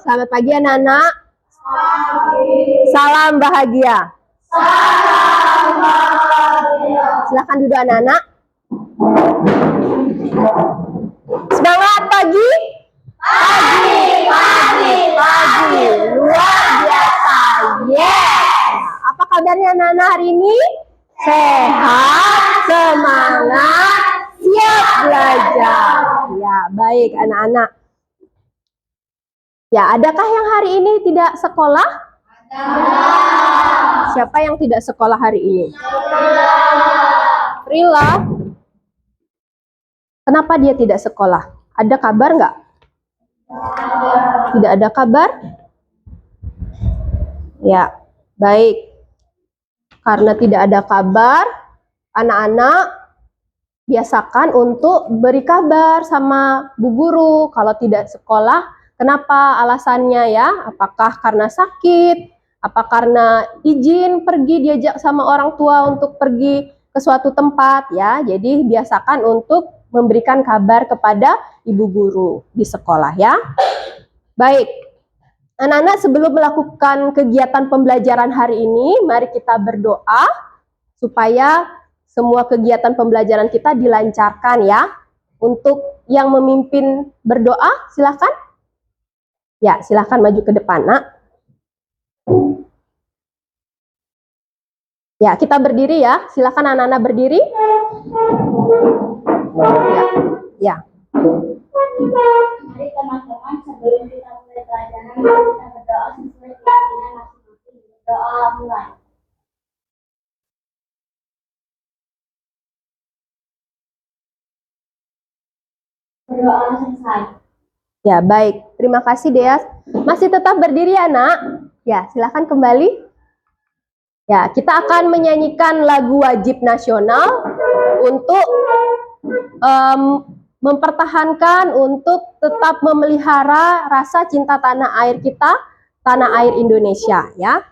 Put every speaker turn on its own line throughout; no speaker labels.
Selamat pagi anak-anak. Salam bahagia. Silakan duduk anak-anak. Semangat pagi. Pagi. Luar biasa. Yes. Apa kabarnya anak-anak hari ini? Sehat, semangat, siap belajar. Ya, baik anak-anak. Ya, adakah yang hari ini tidak sekolah? Ada. Siapa yang tidak sekolah hari ini? Rila. Kenapa dia tidak sekolah? Ada kabar nggak? Tidak ada kabar? Ya, baik. Karena tidak ada kabar, anak-anak biasakan untuk beri kabar sama Bu Guru kalau tidak sekolah. Kenapa alasannya ya? Apakah karena sakit? Apa karena izin pergi diajak sama orang tua untuk pergi ke suatu tempat ya? Jadi biasakan untuk memberikan kabar kepada ibu guru di sekolah ya. Baik, anak-anak sebelum melakukan kegiatan pembelajaran hari ini, mari kita berdoa supaya semua kegiatan pembelajaran kita dilancarkan ya. Untuk yang memimpin berdoa, silakan. Ya, silahkan maju ke depan, nak. Ya, kita berdiri ya. Silahkan anak-anak berdiri. Ya.
Mari teman-teman, sebelum kita mulai pelajaran, kita berdoa sesuai keyakinan masing-masing. Doa mulai. Berdoa selesai.
Ya, baik. Terima kasih, Dea. Masih tetap berdiri ya, nak? Ya, silakan kembali. Ya, kita akan menyanyikan lagu wajib nasional untuk mempertahankan, untuk tetap memelihara rasa cinta tanah air kita, tanah air Indonesia, ya.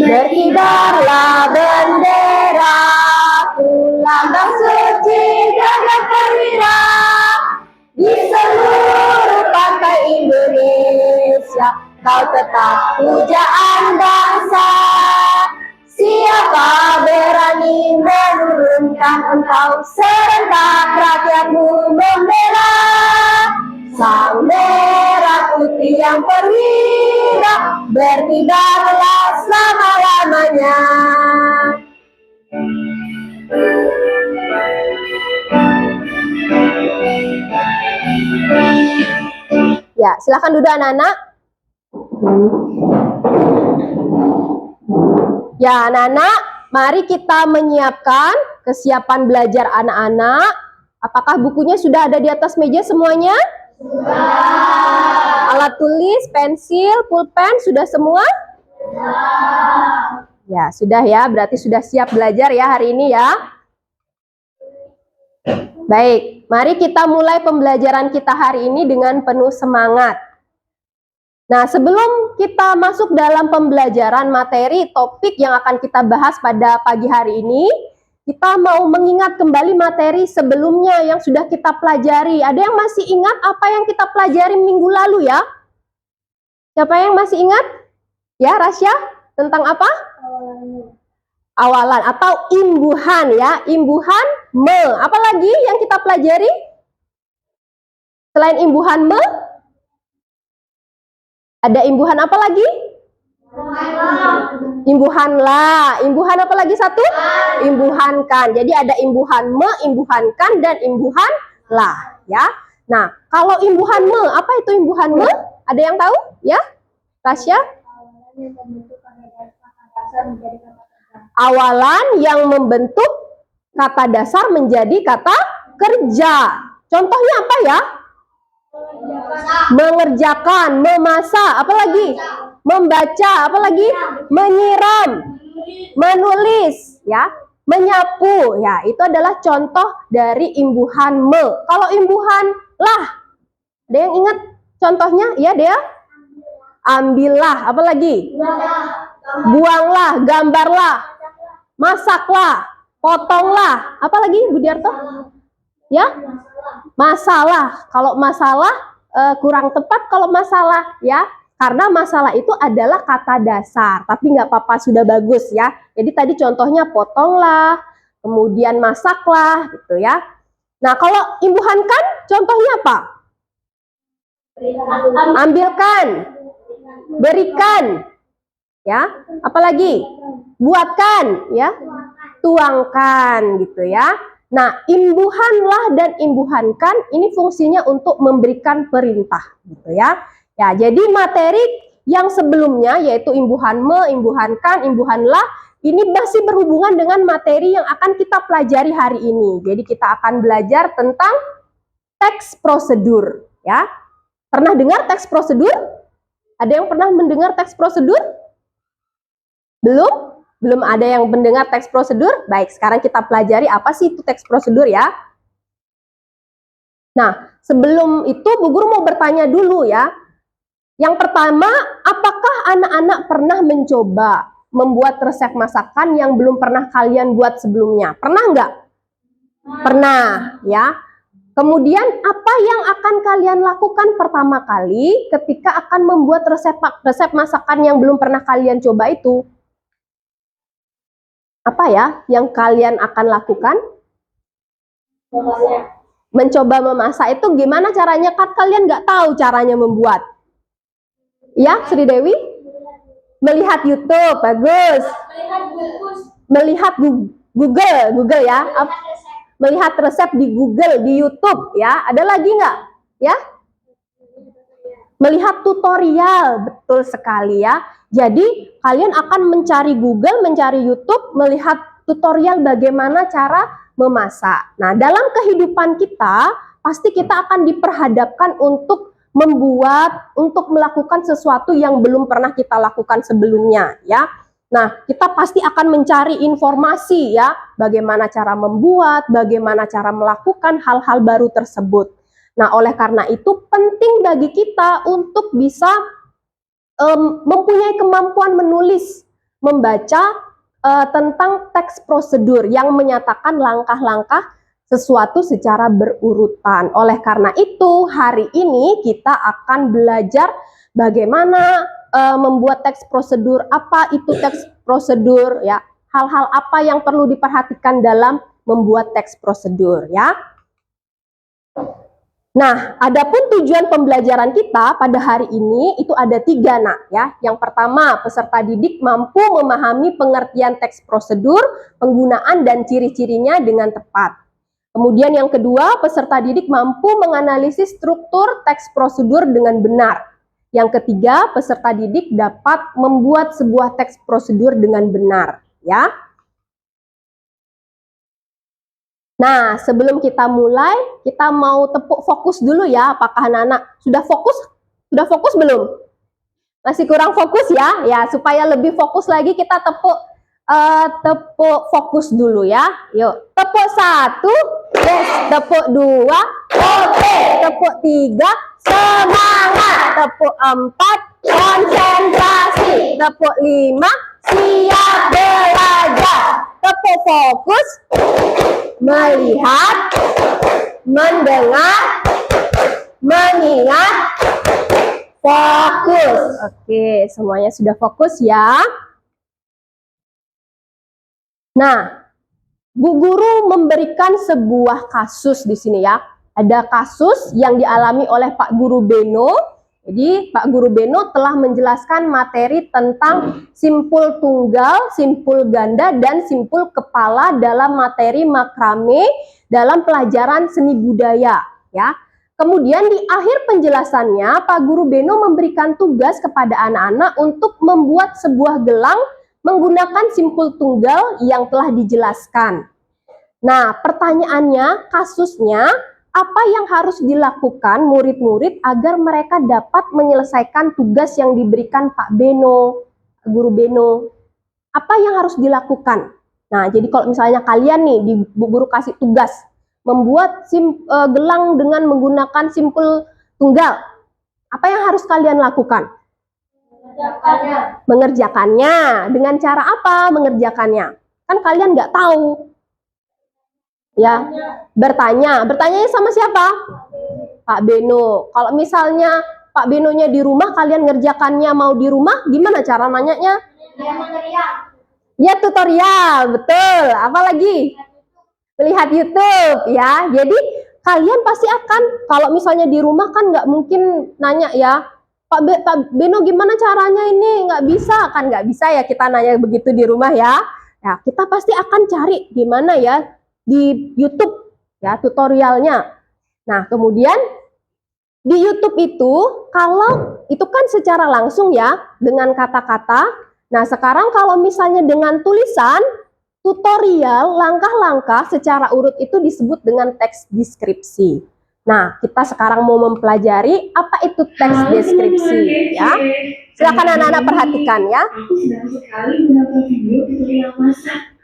Berkibarlah bendera, lambang suci gagah perwira di seluruh pantai Indonesia. Kau tetap pujaan bangsa. Siapa berani menurunkan engkau, serentak rakyatmu membela. Sang merah putih yang perwira, berkibarlah selama-lamanya. Ya, silakan duduk anak-anak. Ya, anak-anak, mari kita menyiapkan kesiapan belajar anak-anak. Apakah bukunya sudah ada di atas meja semuanya? Sudah. Alat tulis, pensil, pulpen sudah semua? Sudah. Ya, sudah ya. Berarti sudah siap belajar ya hari ini ya. Baik, mari kita mulai pembelajaran kita hari ini dengan penuh semangat. Nah, sebelum kita masuk dalam pembelajaran materi topik yang akan kita bahas pada pagi hari ini, kita mau mengingat kembali materi sebelumnya yang sudah kita pelajari. Ada yang masih ingat apa yang kita pelajari minggu lalu ya? Siapa yang masih ingat? Ya, Rasya? Tentang apa? Awalan atau imbuhan ya. Imbuhan me. Apa lagi yang kita pelajari? Selain imbuhan me? Ada imbuhan apa lagi? Imbuhan la. Imbuhan apa lagi satu? Imbuhan kan. Jadi ada imbuhan me, imbuhan kan, dan imbuhan la. Ya. Nah, kalau imbuhan me, apa itu imbuhan me? Ada yang tahu? Ya, Tasya? Awalan yang membentuk kata dasar menjadi kata kerja. Contohnya apa ya? Mengerjakan, memasak, apa lagi? Membaca, apa lagi? Menyiram, menulis, ya, menyapu, ya, itu adalah contoh dari imbuhan me. Kalau imbuhan lah, ada yang ingat contohnya? Ya, Dea? Ambillah, apa lagi? buanglah, gambarlah, masaklah, potonglah. Apa lagi, Budiarto? Ya, masalah. Kalau masalah kurang tepat kalau masalah ya, karena masalah itu adalah kata dasar. Tapi nggak apa-apa, sudah bagus ya. Jadi tadi contohnya potonglah, kemudian masaklah, gitu ya. Nah, kalau imbuhankan, contohnya apa? Ambilkan, berikan, ya. Apalagi? Buatkan, ya. Tuangkan, gitu ya. Nah, imbuhanlah dan imbuhankan ini fungsinya untuk memberikan perintah, gitu ya. Ya, jadi materi yang sebelumnya yaitu imbuhan imbuhankan, imbuhanlah ini masih berhubungan dengan materi yang akan kita pelajari hari ini. Jadi kita akan belajar tentang teks prosedur, ya. Pernah dengar teks prosedur? Ada yang pernah mendengar teks prosedur? Belum? Belum ada yang mendengar teks prosedur? Baik, sekarang kita pelajari apa sih itu teks prosedur ya. Nah, sebelum itu Bu Guru mau bertanya dulu ya. Yang pertama, apakah anak-anak pernah mencoba membuat resep masakan yang belum pernah kalian buat sebelumnya? Pernah nggak? Pernah, ya. Kemudian apa yang akan kalian lakukan pertama kali ketika akan membuat resep masakan yang belum pernah kalian coba itu? Apa ya yang kalian akan lakukan? Mencoba memasak itu gimana caranya? Kan kalian nggak tahu caranya membuat. Ya, Sri Dewi? Melihat YouTube, bagus. Melihat Google ya. Melihat resep di Google, di YouTube ya. Ada lagi nggak? Ya? Melihat tutorial, betul sekali ya. Jadi kalian akan mencari Google, mencari YouTube, melihat tutorial bagaimana cara memasak. Nah, dalam kehidupan kita, pasti kita akan diperhadapkan untuk membuat, untuk melakukan sesuatu yang belum pernah kita lakukan sebelumnya ya. Nah, kita pasti akan mencari informasi ya, bagaimana cara membuat, bagaimana cara melakukan hal-hal baru tersebut. Nah, oleh karena itu penting bagi kita untuk bisa mempunyai kemampuan menulis, membaca tentang teks prosedur yang menyatakan langkah-langkah sesuatu secara berurutan. Oleh karena itu, hari ini kita akan belajar bagaimana membuat teks prosedur, apa itu teks prosedur, ya, hal-hal apa yang perlu diperhatikan dalam membuat teks prosedur, ya. Nah, adapun tujuan pembelajaran kita pada hari ini itu ada 3 nak ya. Yang pertama, peserta didik mampu memahami pengertian teks prosedur, penggunaan dan ciri-cirinya dengan tepat. Kemudian yang kedua, peserta didik mampu menganalisis struktur teks prosedur dengan benar. Yang ketiga, peserta didik dapat membuat sebuah teks prosedur dengan benar, ya. Nah, sebelum kita mulai, kita mau tepuk fokus dulu ya. Apakah anak-anak sudah fokus? Sudah fokus belum? Masih kurang fokus ya? Ya, supaya lebih fokus lagi kita tepuk fokus dulu ya. Yuk, tepuk 1, yes. Tepuk 2, oke. Tepuk 3, semangat. Tepuk 4, konsentrasi. Tepuk 5, siap belajar. Tepuk fokus, melihat, mendengar, mengingat, fokus. Oke, semuanya sudah fokus ya. Nah, Bu Guru memberikan sebuah kasus di sini ya. Ada kasus yang dialami oleh Pak Guru Beno. Jadi Pak Guru Beno telah menjelaskan materi tentang simpul tunggal, simpul ganda, dan simpul kepala dalam materi makrame dalam pelajaran seni budaya ya. Kemudian di akhir penjelasannya Pak Guru Beno memberikan tugas kepada anak-anak untuk membuat sebuah gelang menggunakan simpul tunggal yang telah dijelaskan. Nah, pertanyaannya, kasusnya, apa yang harus dilakukan murid-murid agar mereka dapat menyelesaikan tugas yang diberikan Pak Beno, Guru Beno? Apa yang harus dilakukan? Nah, jadi kalau misalnya kalian nih, di Bu Guru kasih tugas, membuat gelang dengan menggunakan simpul tunggal, apa yang harus kalian lakukan? Mengerjakannya. Dengan cara apa mengerjakannya? Kan kalian nggak tahu. Ya, bertanya. Bertanyanya sama siapa? Pak Beno. Kalau misalnya Pak Benonya di rumah, kalian ngerjakannya mau di rumah, gimana cara nanyanya? Ya, tutorial. Betul. Apalagi? Melihat YouTube, ya. Jadi kalian pasti akan, kalau misalnya di rumah kan nggak mungkin nanya ya, Pak Beno gimana caranya ini? Nggak bisa, kan nggak bisa ya kita nanya begitu di rumah ya. Ya, kita pasti akan cari gimana ya di YouTube ya tutorialnya. Nah, kemudian di YouTube itu, kalau itu kan secara langsung ya dengan kata-kata. Nah, sekarang kalau misalnya dengan tulisan, tutorial langkah-langkah secara urut itu disebut dengan teks deskripsi. Nah, kita sekarang mau mempelajari apa itu teks deskripsi ya. Silakan anak-anak perhatikan ya.
Aku sedang sekali menonton video tutorial masak.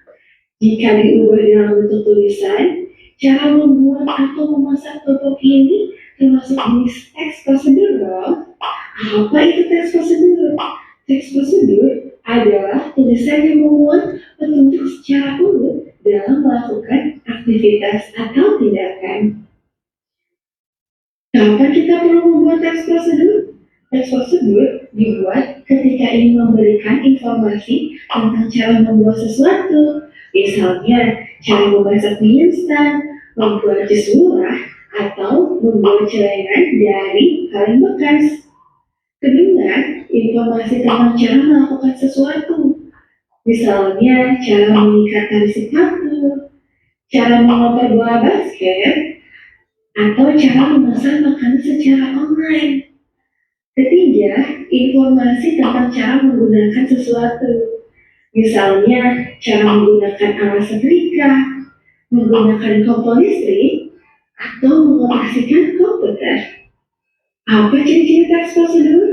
Jika diubah dalam bentuk tulisan, cara membuat atau memasak topoki ini termasuk jenis teks prosedur loh. Apa itu teks prosedur? Teks prosedur adalah tulisan yang memuat petunjuk secara urut dalam melakukan aktivitas atau tindakan. Kapan kita perlu membuat teks prosedur? Teks prosedur dibuat ketika ingin memberikan informasi tentang cara membuat sesuatu. Misalnya, cara memasak mie instan, membuat jus murah, atau membuat celengan dari kaleng bekas. Kedua, informasi tentang cara melakukan sesuatu. Misalnya, cara mengikat tali sepatu, cara mengoper bola basket, atau cara memesan makanan secara online. Ketiga, informasi tentang cara menggunakan sesuatu. Misalnya, cara menggunakan alat setrika, menggunakan kompor listrik, atau mengoperasikan komputer. Apa ciri-ciri teks prosedur?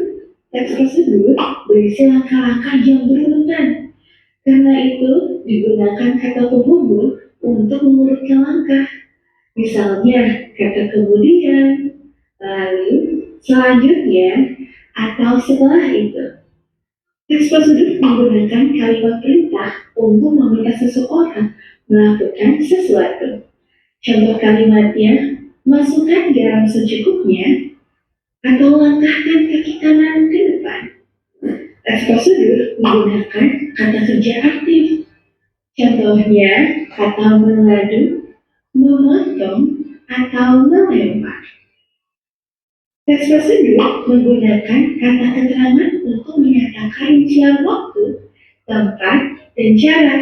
Teks prosedur berisi langkah-langkah yang berurutan. Karena itu, digunakan kata penghubung untuk mengurutkan langkah. Misalnya, kata kemudian, lalu, selanjutnya, atau setelah itu. Teks prosedur menggunakan kalimat perintah untuk meminta seseorang melakukan sesuatu. Contoh kalimatnya, masukkan garam secukupnya, atau langkahkan kaki kanan ke depan. Teks prosedur menggunakan kata kerja aktif. Contohnya, kata mengadu, memotong, atau melempar. Teks prosedur menggunakan kata keterangan untuk menyatakan rincian waktu, tempat, dan cara.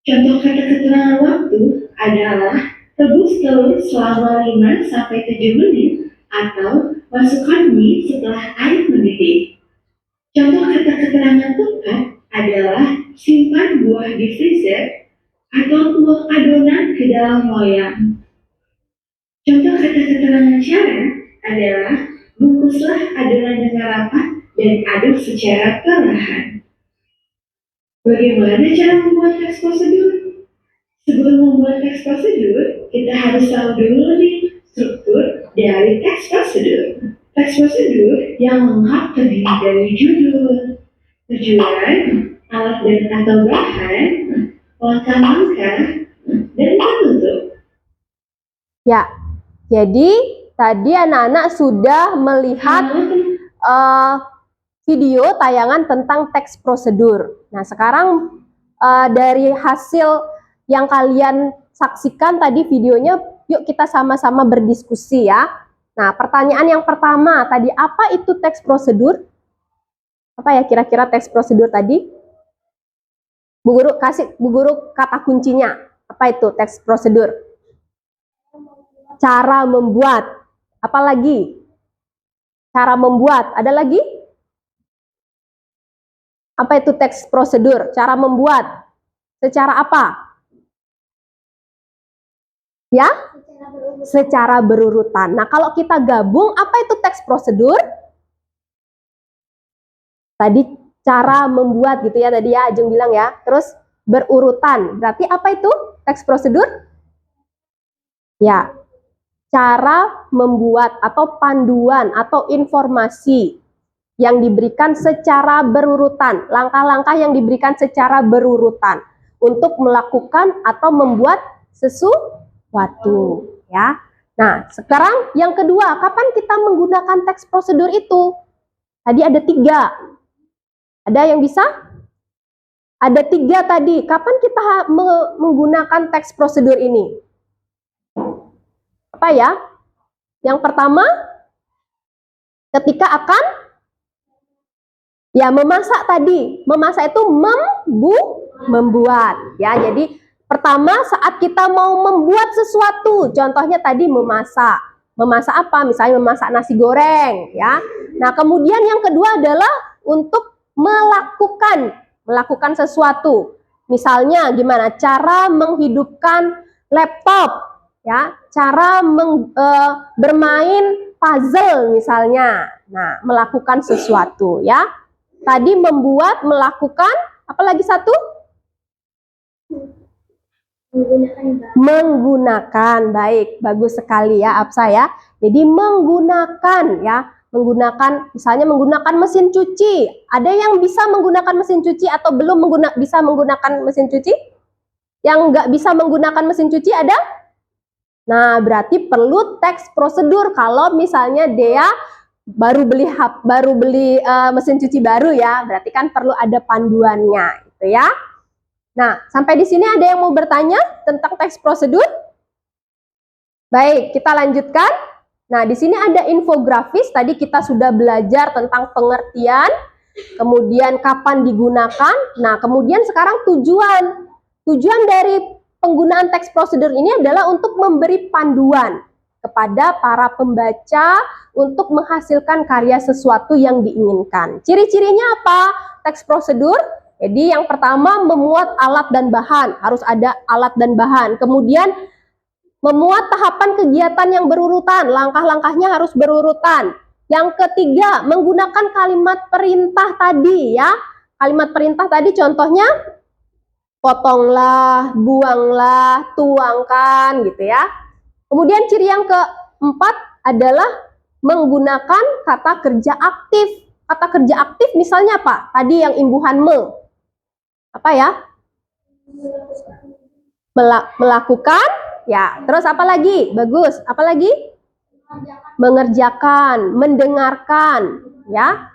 Contoh kata keterangan waktu adalah rebus telur selama 5-7 menit atau masukkan mie setelah air mendidih. Contoh kata keterangan tempat adalah simpan buah di freezer atau tuang adonan ke dalam loyang. Contoh kata keterangan cara adalah bungkuslah adonan dengan rapat dan aduk secara perlahan. Bagaimana cara membuat teks prosedur? Sebelum membuat teks prosedur, kita harus tahu dulu nih struktur dari teks prosedur. Teks prosedur yang lengkap terdiri dari judul, tujuan, alat dan atau bahan, langkah-langkah, dan penutup.
Ya, jadi tadi anak-anak sudah melihat video tayangan tentang teks prosedur. Nah, sekarang dari hasil yang kalian saksikan tadi videonya, yuk kita sama-sama berdiskusi ya. Nah, pertanyaan yang pertama tadi, apa itu teks prosedur? Apa ya kira-kira teks prosedur tadi? Bu Guru kasih Bu Guru kata kuncinya. Apa itu teks prosedur? Cara membuat. Apa lagi? Cara membuat. Ada lagi? Apa itu teks prosedur? Cara membuat. Secara apa? Ya? Secara berurutan. Nah, kalau kita gabung, apa itu teks prosedur? Tadi cara membuat gitu ya, tadi ya Ajeng bilang ya. Terus berurutan. Berarti apa itu teks prosedur? Ya, cara membuat atau panduan atau informasi yang diberikan secara berurutan, langkah-langkah yang diberikan secara berurutan untuk melakukan atau membuat sesuatu, ya. Nah, sekarang yang kedua, kapan kita menggunakan teks prosedur itu? Tadi ada 3. Ada yang bisa? Ada 3 tadi. Kapan kita menggunakan teks prosedur ini? Apa ya? Yang pertama, ketika akan ya memasak tadi. Memasak itu membuat, ya. Jadi pertama saat kita mau membuat sesuatu, contohnya tadi memasak. Memasak apa? Misalnya memasak nasi goreng, ya. Nah, kemudian yang kedua adalah untuk melakukan sesuatu. Misalnya gimana? Cara menghidupkan laptop, ya. Cara bermain puzzle misalnya. Nah, melakukan sesuatu, ya. Tadi membuat, melakukan, apalagi satu? Menggunakan. Baik, bagus sekali ya Absa ya. Jadi menggunakan, ya. Menggunakan, misalnya menggunakan mesin cuci. Ada yang bisa menggunakan mesin cuci atau belum bisa menggunakan mesin cuci? Yang nggak bisa menggunakan mesin cuci ada? Nah, berarti perlu teks prosedur kalau misalnya dia baru beli mesin cuci baru, ya. Berarti kan perlu ada panduannya, gitu ya. Nah, sampai di sini ada yang mau bertanya tentang teks prosedur? Baik, kita lanjutkan. Nah, di sini ada infografis. Tadi kita sudah belajar tentang pengertian, kemudian kapan digunakan. Nah, kemudian sekarang tujuan. Tujuan dari penggunaan teks prosedur ini adalah untuk memberi panduan kepada para pembaca untuk menghasilkan karya sesuatu yang diinginkan. Ciri-cirinya apa? Teks prosedur. Jadi yang pertama memuat alat dan bahan, harus ada alat dan bahan. Kemudian memuat tahapan kegiatan yang berurutan, langkah-langkahnya harus berurutan. Yang ketiga, menggunakan kalimat perintah tadi, ya. Kalimat perintah tadi contohnya potonglah, buanglah, tuangkan, gitu ya. Kemudian ciri yang keempat adalah menggunakan kata kerja aktif. Kata kerja aktif misalnya apa? Tadi yang imbuhan apa ya? Melakukan, ya. Terus apa lagi? Bagus. Apa lagi? Mengerjakan, mendengarkan, ya.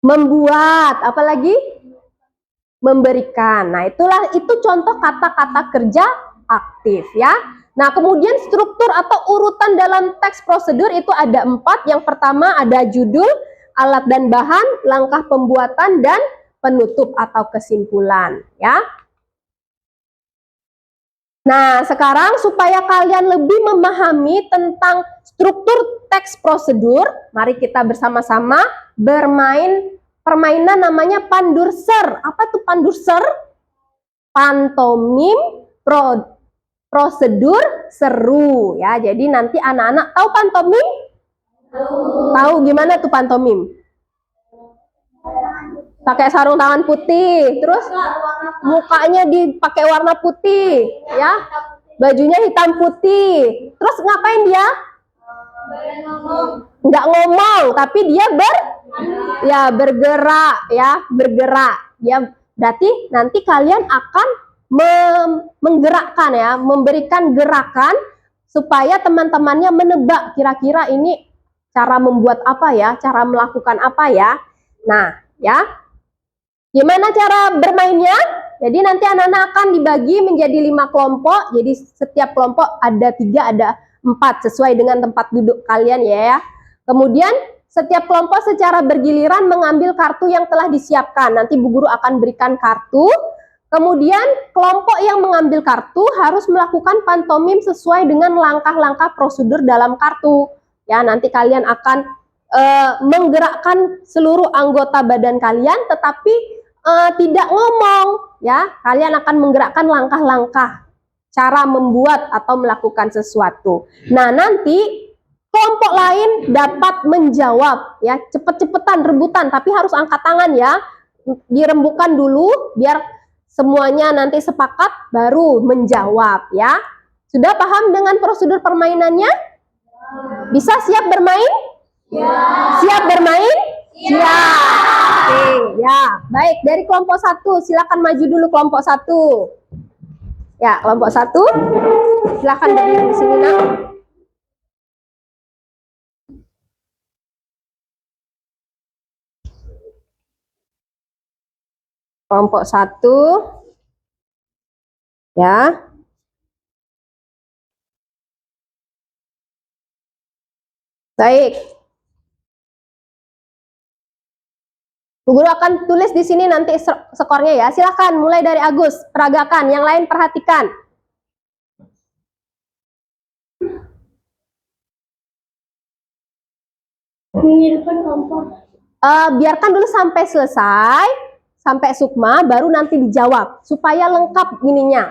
Membuat, apa lagi? Memberikan. Nah, itu contoh kata-kata kerja aktif, ya. Nah, kemudian struktur atau urutan dalam teks prosedur itu ada 4. Yang pertama ada judul, alat dan bahan, langkah pembuatan, dan penutup atau kesimpulan, ya. Nah, sekarang supaya kalian lebih memahami tentang struktur teks prosedur, mari kita bersama-sama bermain permainan namanya Pandurser. Apa tuh Pandurser? Pantomim prosedur seru, ya. Jadi nanti anak-anak tahu pantomim? Tahu gimana tuh pantomim? Pakai sarung tangan putih, terus mukanya dipakai warna putih, ya. Bajunya hitam putih. Terus ngapain dia? Nggak ngomong, tapi dia bergerak, ya, bergerak. Ya, berarti nanti kalian akan menggerakkan, ya, memberikan gerakan supaya teman-temannya menebak kira-kira ini cara membuat apa, ya, cara melakukan apa, ya. Nah, ya. Gimana cara bermainnya? Jadi nanti anak-anak akan dibagi menjadi 5 kelompok. Jadi setiap kelompok ada 3, ada 4 sesuai dengan tempat duduk kalian, ya. Kemudian setiap kelompok secara bergiliran mengambil kartu yang telah disiapkan. Nanti Bu Guru akan berikan kartu. Kemudian kelompok yang mengambil kartu harus melakukan pantomim sesuai dengan langkah-langkah prosedur dalam kartu. Ya, nanti kalian akan menggerakkan seluruh anggota badan kalian, tetapi tidak ngomong, ya. Kalian akan menggerakkan langkah-langkah cara membuat atau melakukan sesuatu. Nah, nanti kelompok lain dapat menjawab, ya, cepet-cepetan, rebutan, tapi harus angkat tangan, ya. Dirembukan dulu biar semuanya nanti sepakat baru menjawab, ya. Sudah paham dengan prosedur permainannya? Bisa siap bermain? Siap bermain? Siap. Oke, ya. Baik, dari kelompok 1, silakan maju dulu kelompok 1. Ya, kelompok 1. Silakan berdiri di sini, Nak. Kelompok 1. Ya. Baik. Bu Guru akan tulis di sini nanti skornya ya. Silakan mulai dari Agus, peragakan, yang lain perhatikan.
Menghidupkan kompor.
Biarkan dulu sampai selesai, sampai Sukma, baru nanti dijawab supaya lengkap ininya,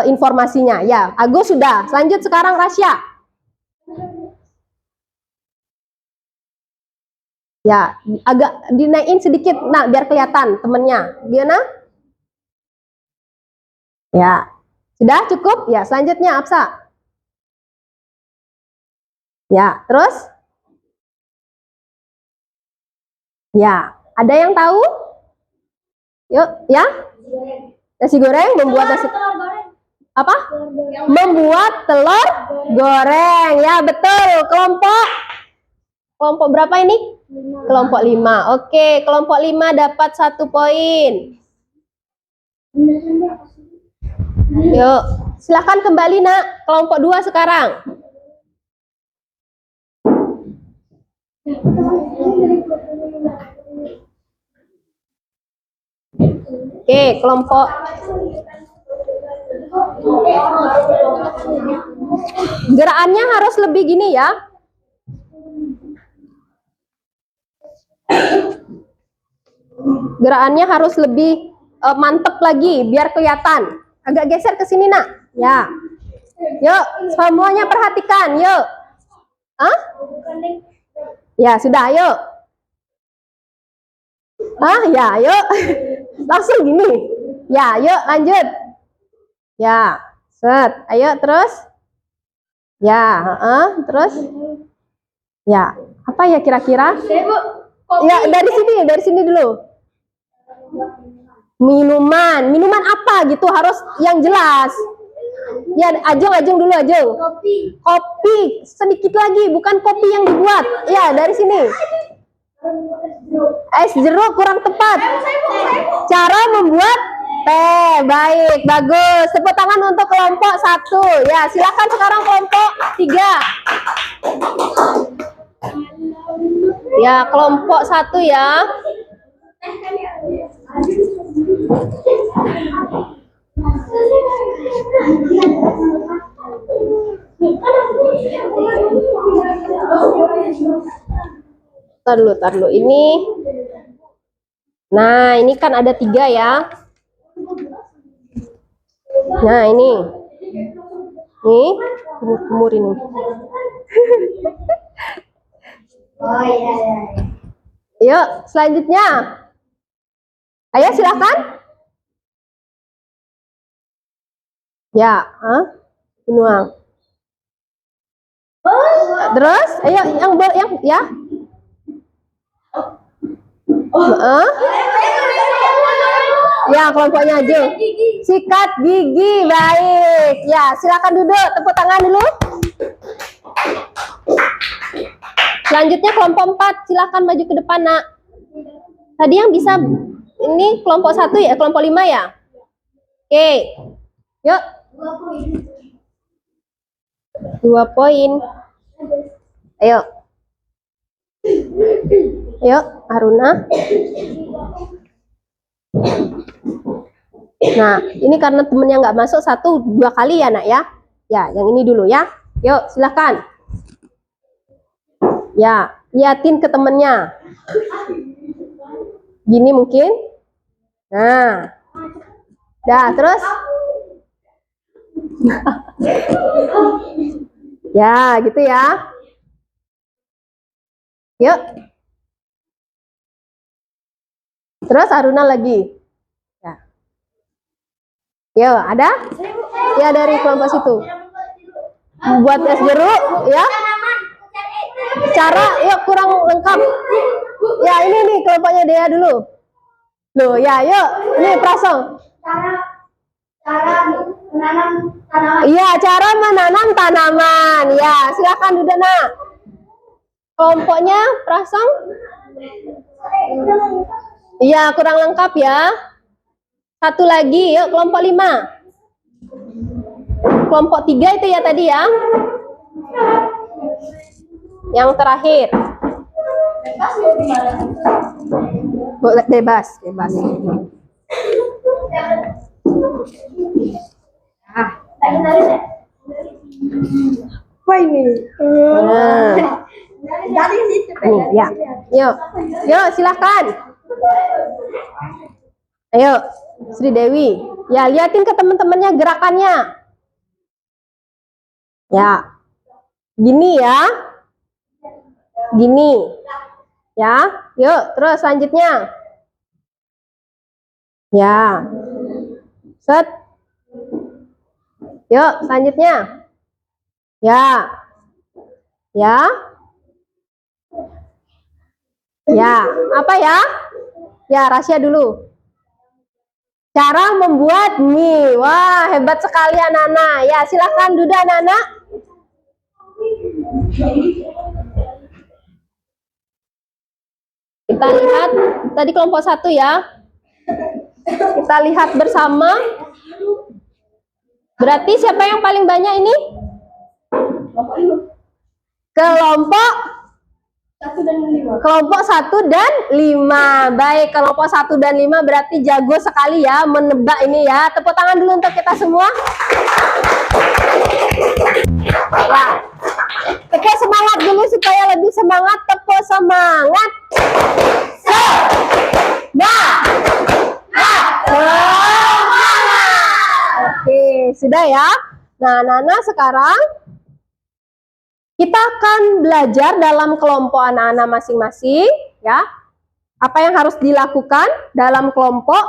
informasinya. Ya, Agus sudah. Lanjut sekarang Rasya. Ya, agak dinaikin sedikit, nah biar kelihatan temennya. Gimana? Ya, sudah cukup? Ya, selanjutnya Absa. Ya, terus? Ya, ada yang tahu? Yuk, ya? Nasi goreng, membuat nasi... Apa? Membuat telur goreng. Ya, betul. Kelompok berapa ini? Kelompok 5. Oke, kelompok 5 dapat 1 poin. Yuk, silahkan kembali, Nak. Kelompok 2 sekarang. Oke, kelompok gerakannya harus lebih gini ya. Gerakannya harus lebih mantep lagi biar kelihatan. Agak geser ke sini, Nak. Ya. Yuk, semuanya perhatikan, yuk. Hah? Ya, sudah, yuk. Ya, yuk. Langsung gini. Ya, yuk lanjut. Ya, set. Ayo terus. Ya, terus. Ya, apa ya kira-kira? Ya, dari sini dulu. Minuman apa gitu harus yang jelas. Ya, Ajeng dulu, Ajeng. Kopi, sedikit lagi, bukan kopi yang dibuat. Ya, dari sini. Es jeruk kurang tepat. Cara membuat teh. Baik, bagus. Tepuk tangan untuk kelompok 1. Ya, silakan sekarang kelompok 3. Ya, kelompok 1 ya. Tar dulu. Ini. Nah, ini kan ada 3 ya. Nah, ini. Nih, kumur ini.
Oh iya.
Yuk, selanjutnya. Ayo silakan. Ya, benua. Terus, ayo yang ya. Ya, kelompoknya aja. Sikat gigi, baik. Ya, silakan duduk. Tepuk tangan dulu. Selanjutnya kelompok 4, silakan maju ke depan, Nak. Tadi yang bisa ini kelompok 1 ya, kelompok 5 ya. Oke. Yuk. 2 poin. Ayo. Yuk, Aruna. Nah, ini karena temennya nggak masuk 1-2 kali ya, Nak ya. Ya, yang ini dulu ya. Yuk, silakan. Ya, liatin ke temennya. Gini mungkin. Nah. Dah, terus. Ya, gitu ya. Yuk. Terus Aruna lagi. Ya. Yuk, ada? Ya, dari kelompok situ. Buat es jeruk, ya. Cara, yuk kurang lengkap. Ya ini nih kelompoknya Dea dulu. Loh ya, yuk ini Prasong.
Cara menanam tanaman.
Iya, cara menanam tanaman. Ya, silakan Dudana. Kelompoknya Prasong. Iya, kurang lengkap ya. Satu lagi, yuk kelompok 5. Kelompok 3 itu ya tadi ya. Yang terakhir. Boleh bebas.
Wah ini.
Nih, ya. Yuk silakan. Ayo, Sri Dewi. Ya, liatin ke teman-temannya gerakannya. Ya. Gini ya. Gini. Ya. Yuk, terus selanjutnya. Ya. Set. Yuk, selanjutnya. Ya. Ya. Ya, apa ya? Ya, rahasia dulu. Cara membuat mie. Wah, hebat sekali anak-anak. Ya, silakan Duda anak-anak. Kita lihat tadi kelompok 1 ya. Kita lihat bersama. Berarti siapa yang paling banyak ini? Kelompok 1 dan 5. Baik, kelompok 1 dan 5 berarti jago sekali ya menebak ini ya. Tepuk tangan dulu untuk kita semua. Ya. Tepuk semangat dulu supaya lebih semangat. Tepuk semangat. Oke, sudah ya. Nah, Nana sekarang kita akan belajar dalam kelompok anak-anak masing-masing, ya. Apa yang harus dilakukan dalam kelompok?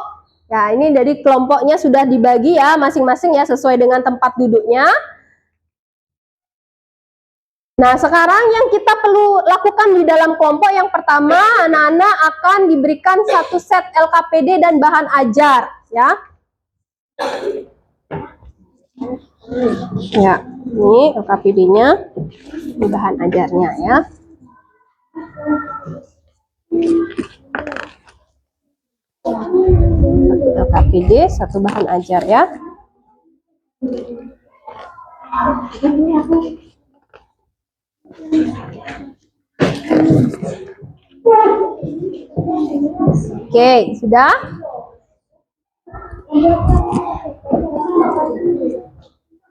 Ya, ini dari kelompoknya sudah dibagi ya, masing-masing ya, sesuai dengan tempat duduknya. Nah, sekarang yang kita perlu lakukan di dalam kelompok, yang pertama, anak-anak akan diberikan satu set LKPD dan bahan ajar, ya. Ya, ini LKPD-nya, ini bahan ajarnya ya. Satu LKPD, satu bahan ajar ya. Oke, sudah?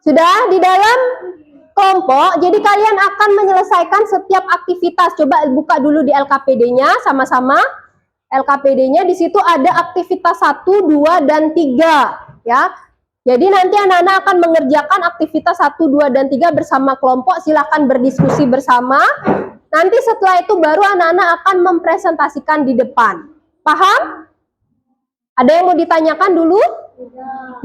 Sudah di dalam kelompok, jadi kalian akan menyelesaikan setiap aktivitas. Coba buka dulu di LKPD-nya sama-sama. LKPD-nya di situ ada aktivitas 1, 2, dan 3 ya. Jadi nanti anak-anak akan mengerjakan aktivitas 1, 2, dan 3 bersama kelompok. Silakan berdiskusi bersama. Nanti setelah itu baru anak-anak akan mempresentasikan di depan. Paham? Ada yang mau ditanyakan dulu?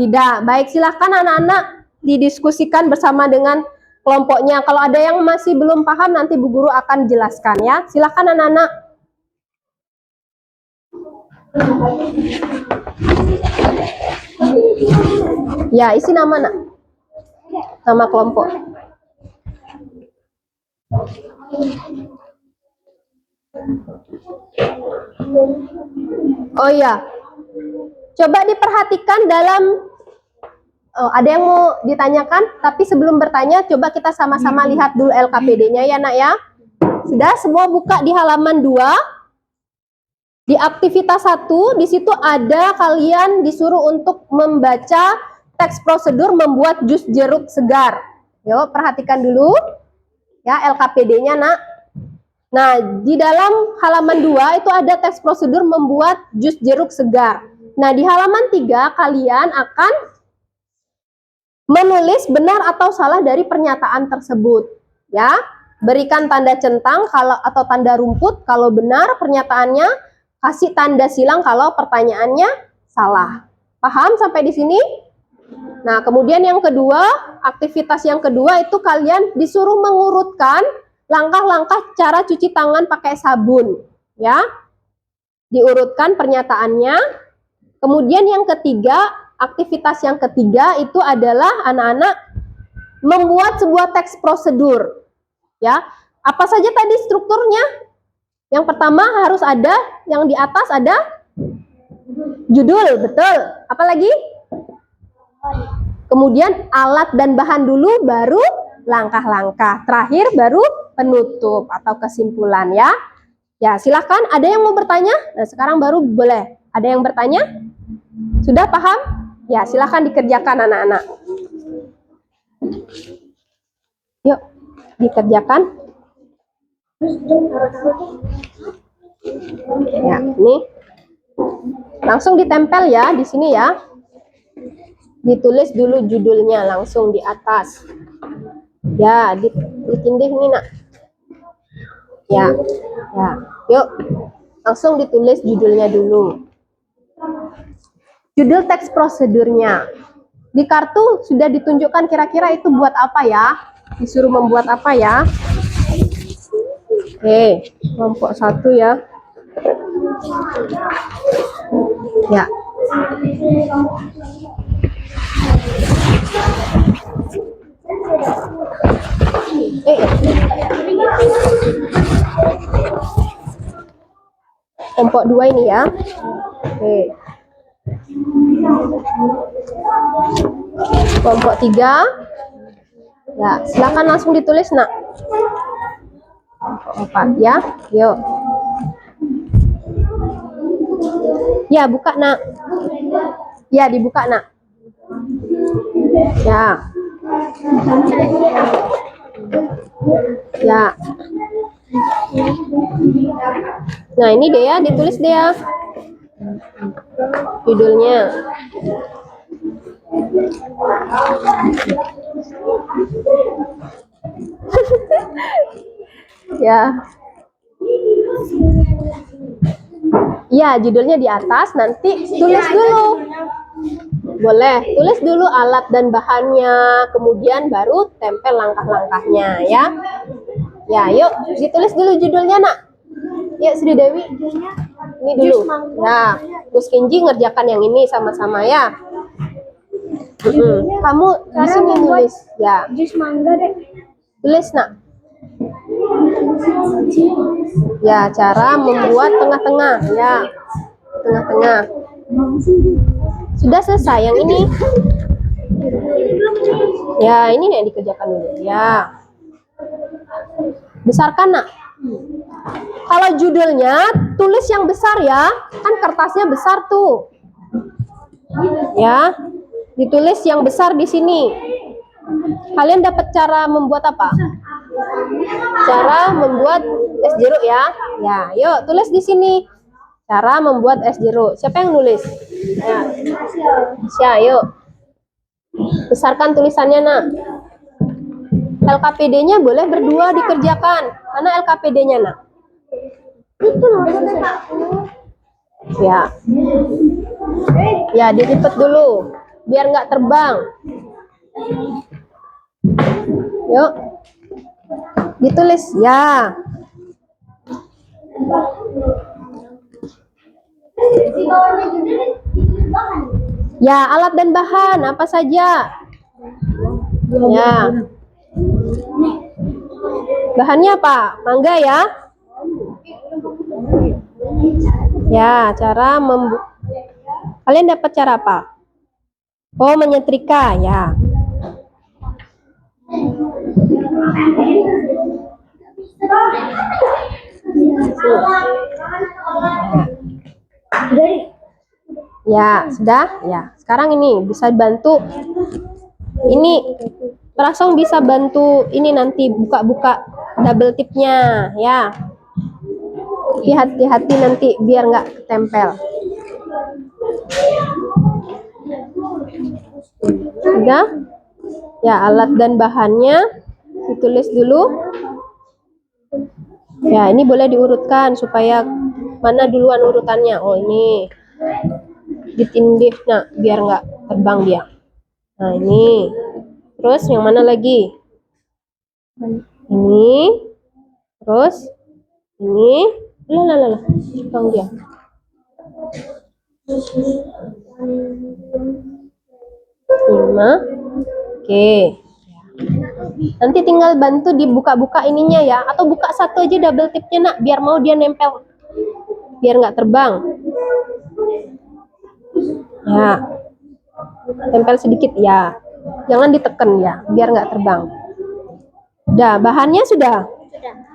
Tidak. Baik, silakan anak-anak didiskusikan bersama dengan kelompoknya. Kalau ada yang masih belum paham, nanti Bu Guru akan jelaskan ya. Silakan anak-anak. Ya, isi nama nak. Nama kelompok. Oh iya. Coba diperhatikan dalam ada yang mau ditanyakan, tapi sebelum bertanya, coba kita sama-sama lihat dulu LKPD-nya ya nak ya. Sudah semua buka di halaman 2. Di aktivitas 1, di situ ada kalian disuruh untuk membaca teks prosedur membuat jus jeruk segar. Yuk, perhatikan dulu ya LKPD-nya nak. Nah, di dalam halaman 2 itu ada teks prosedur membuat jus jeruk segar. Nah, di halaman 3 kalian akan menulis benar atau salah dari pernyataan tersebut, ya. Berikan tanda centang kalau atau tanda rumput kalau benar pernyataannya, kasih tanda silang kalau pertanyaannya salah. Paham sampai di sini? Nah, kemudian yang kedua, aktivitas yang kedua itu kalian disuruh mengurutkan langkah-langkah cara cuci tangan pakai sabun, ya. Diurutkan pernyataannya. Kemudian yang ketiga, aktivitas yang ketiga itu adalah anak-anak membuat sebuah teks prosedur, ya. Apa saja tadi strukturnya? Yang pertama harus ada, yang di atas ada judul, betul. Apa lagi? Kemudian alat dan bahan dulu, baru langkah-langkah. Terakhir baru penutup atau kesimpulan, ya. Ya, silahkan. Ada yang mau bertanya? Nah, sekarang baru boleh. Ada yang bertanya? Sudah paham? Ya, silahkan dikerjakan anak-anak. Yuk, dikerjakan. Ya, ini. Langsung ditempel ya di sini ya. Ditulis dulu judulnya langsung di atas. Ya, ditindih nih nak. Ya, ya. Yuk, langsung ditulis judulnya dulu. Judul teks prosedurnya. Di kartu sudah ditunjukkan kira-kira itu buat apa ya? Disuruh membuat apa ya? Oke, kelompok 1 ya. Ya. Kelompok 2 ini ya. Oke. Kelompok 3. Ya, silakan langsung ditulis nak. Kelompok 4 ya. Yuk. Ya, buka nak. Ya, dibuka nak. Ya. Ya. Nah, ini deh ya, ditulis deh ya. Judulnya. Ya. Ya, judulnya di atas, nanti tulis dulu. Boleh, tulis dulu alat dan bahannya, kemudian baru tempel langkah-langkahnya ya. Ya, yuk ditulis dulu judulnya nak. Yuk Sri Dewi, ini dulu. Ya, Gus Kinji ngerjakan yang ini sama-sama ya. Kamu di sini nulis. Ya.
Jus mangga deh.
Tulis nak. Ya, cara membuat tengah-tengah ya. Tengah-tengah. Sudah selesai yang ini. Ya, ini yang dikerjakan dulu. Ya. Besarkan nak. Kalau judulnya tulis yang besar ya. Kan kertasnya besar tuh. Ya. Ditulis yang besar di sini. Kalian dapat cara membuat apa? Cara membuat es jeruk ya. Ya, yuk tulis di sini. Cara membuat es jeruk. Siapa yang nulis? Ya. Sya, yuk. Besarkan tulisannya, nak. LKPD-nya boleh berdua dikerjakan. Mana LKPD-nya, nak?
Itu loh, Pak.
Ya. Ya, dilipet dulu. Biar nggak terbang. Yuk. Ditulis, ya.
Di bawahnya juga di bahan.
Ya, alat dan bahan apa saja? Ya. Bahannya apa? Mangga ya? Ya, cara kalian dapat cara apa? Oh, menyetrika, ya. Ya, sudah? Ya. Sekarang ini bisa bantu. Ini langsung bisa bantu ini nanti buka-buka double tipnya, ya. Hati-hati nanti biar nggak ketempel. Sudah? Ya, alat dan bahannya ditulis dulu. Ya, ini boleh diurutkan supaya mana duluan urutannya. Oh, ini ditindih, nah, biar nggak terbang dia. Nah, ini. Terus yang mana lagi? Ini. Terus ini, lah, bang dia. Lima. Oke. Nanti tinggal bantu dibuka-buka ininya ya, atau buka satu aja double tipnya nak, biar mau dia nempel, biar nggak terbang. Ya, tempel sedikit ya, jangan ditekan ya, biar nggak terbang. Udah, bahannya sudah.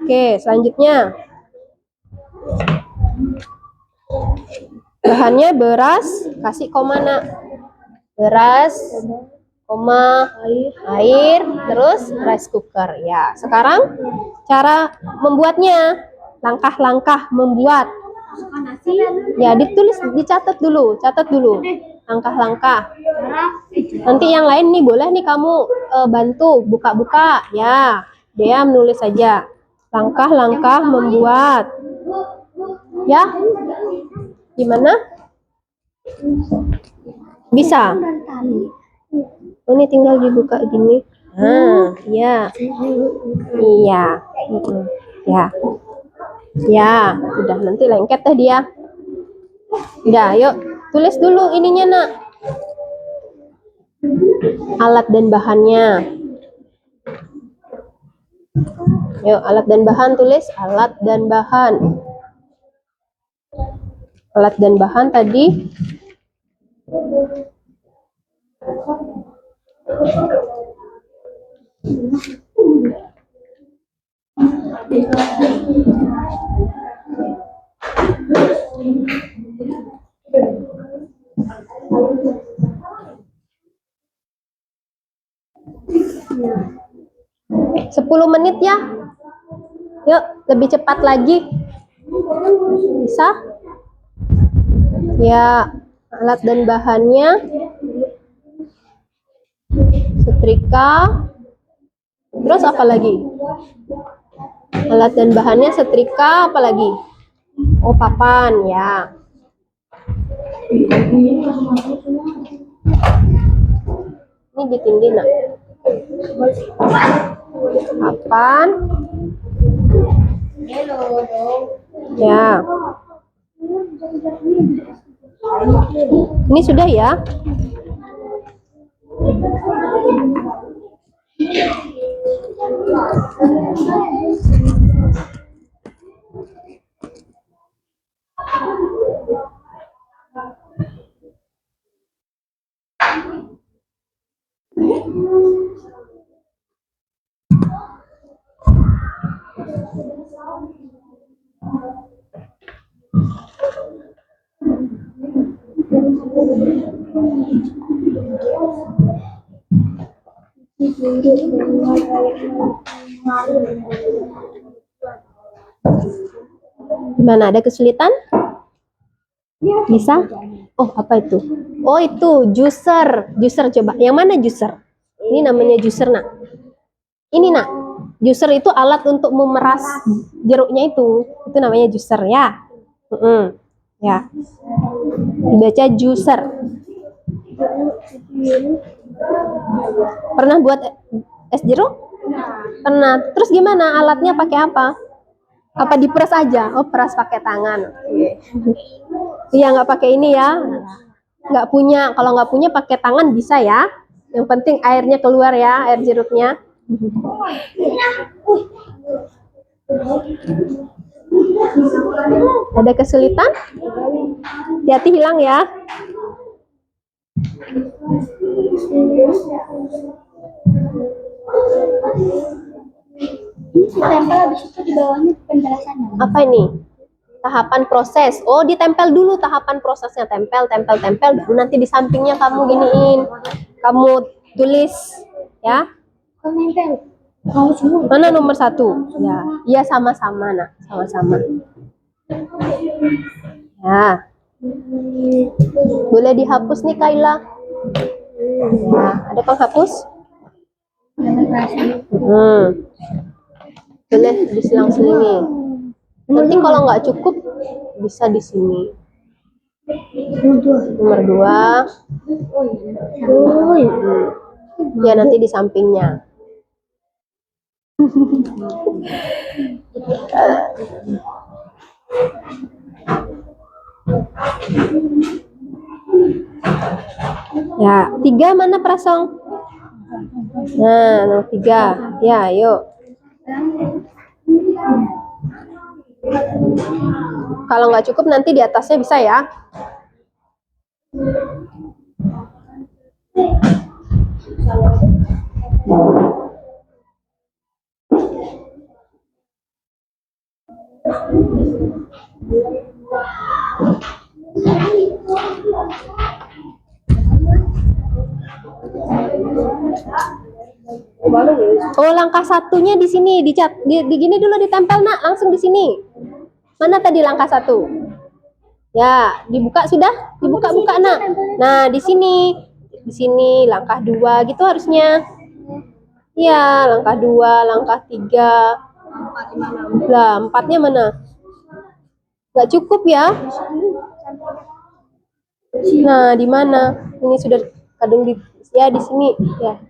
Oke, selanjutnya bahannya beras, kasih koma nak, beras, koma, air, terus rice cooker. Ya, sekarang cara membuatnya, langkah-langkah membuat. Ya, ditulis, dicatat dulu, catat dulu langkah-langkah. Nanti yang lain nih boleh nih kamu bantu buka-buka ya. Dia menulis saja langkah-langkah membuat. Ya, gimana? Bisa. Ini tinggal dibuka gini. Nah, ya, iya, ya, ya, udah nanti lengket deh dia. Udah, yuk tulis dulu ininya nak, alat dan bahannya. Yuk, alat dan bahan, tulis alat dan bahan. Alat dan bahan tadi sepuluh menit ya. Yuk, lebih cepat lagi. Bisa? Ya, alat dan bahannya setrika. Terus apa lagi? Alat dan bahannya setrika, apa lagi? Oh, papan ya. Ini ditindih nak. Papan. Ya. Ini sudah ya. Gimana, ada kesulitan? Bisa? Oh, apa itu? Oh, itu juicer. Juicer coba. Yang mana juicer? Ini namanya juicer nak. Ini nak. Juicer itu alat untuk memeras jeruknya itu. Itu namanya juicer ya. Ya. Dibaca juicer. Pernah buat es jeruk? Pernah. Terus gimana? Alatnya pakai apa? Apa diperas aja? Oh, peras pakai tangan. Iya, nggak pakai ini ya. Nggak punya. Kalau nggak punya pakai tangan bisa ya. Yang penting airnya keluar ya, air jeruknya. Ada kesulitan? Hati-hati hilang ya.
Tempel habis itu di bawahnya penjelasannya.
Apa ini? Tahapan proses. Oh, ditempel dulu tahapan prosesnya. Tempel, tempel, tempel. Baru nanti di sampingnya kamu giniin. Kamu tulis ya.
Kau nempel. Kau semua.
Mana nomor 1? Ya, iya sama-sama nak, sama-sama. Ya. Boleh dihapus nih Kaila. Ya, ada penghapus? Boleh diselang-selingi. Nanti kalau nggak cukup bisa di sini. Nomor 2. Ya, nanti di sampingnya. Ya, 3 mana Prasong? Nah, nomor 3. Ya, yuk. Kalau nggak cukup nanti di atasnya bisa ya. Oh, langkah satunya di sini, dicat, di gini dulu ditempel nak, langsung di sini. Mana tadi langkah 1? Ya, dibuka sudah, dibuka-buka nak. Nah, di sini langkah 2 gitu harusnya. Ya, langkah 2, langkah 3. Lah, 4-nya mana? Nggak cukup ya? Nah, di mana? Ini sudah kadang di ya di sini ya.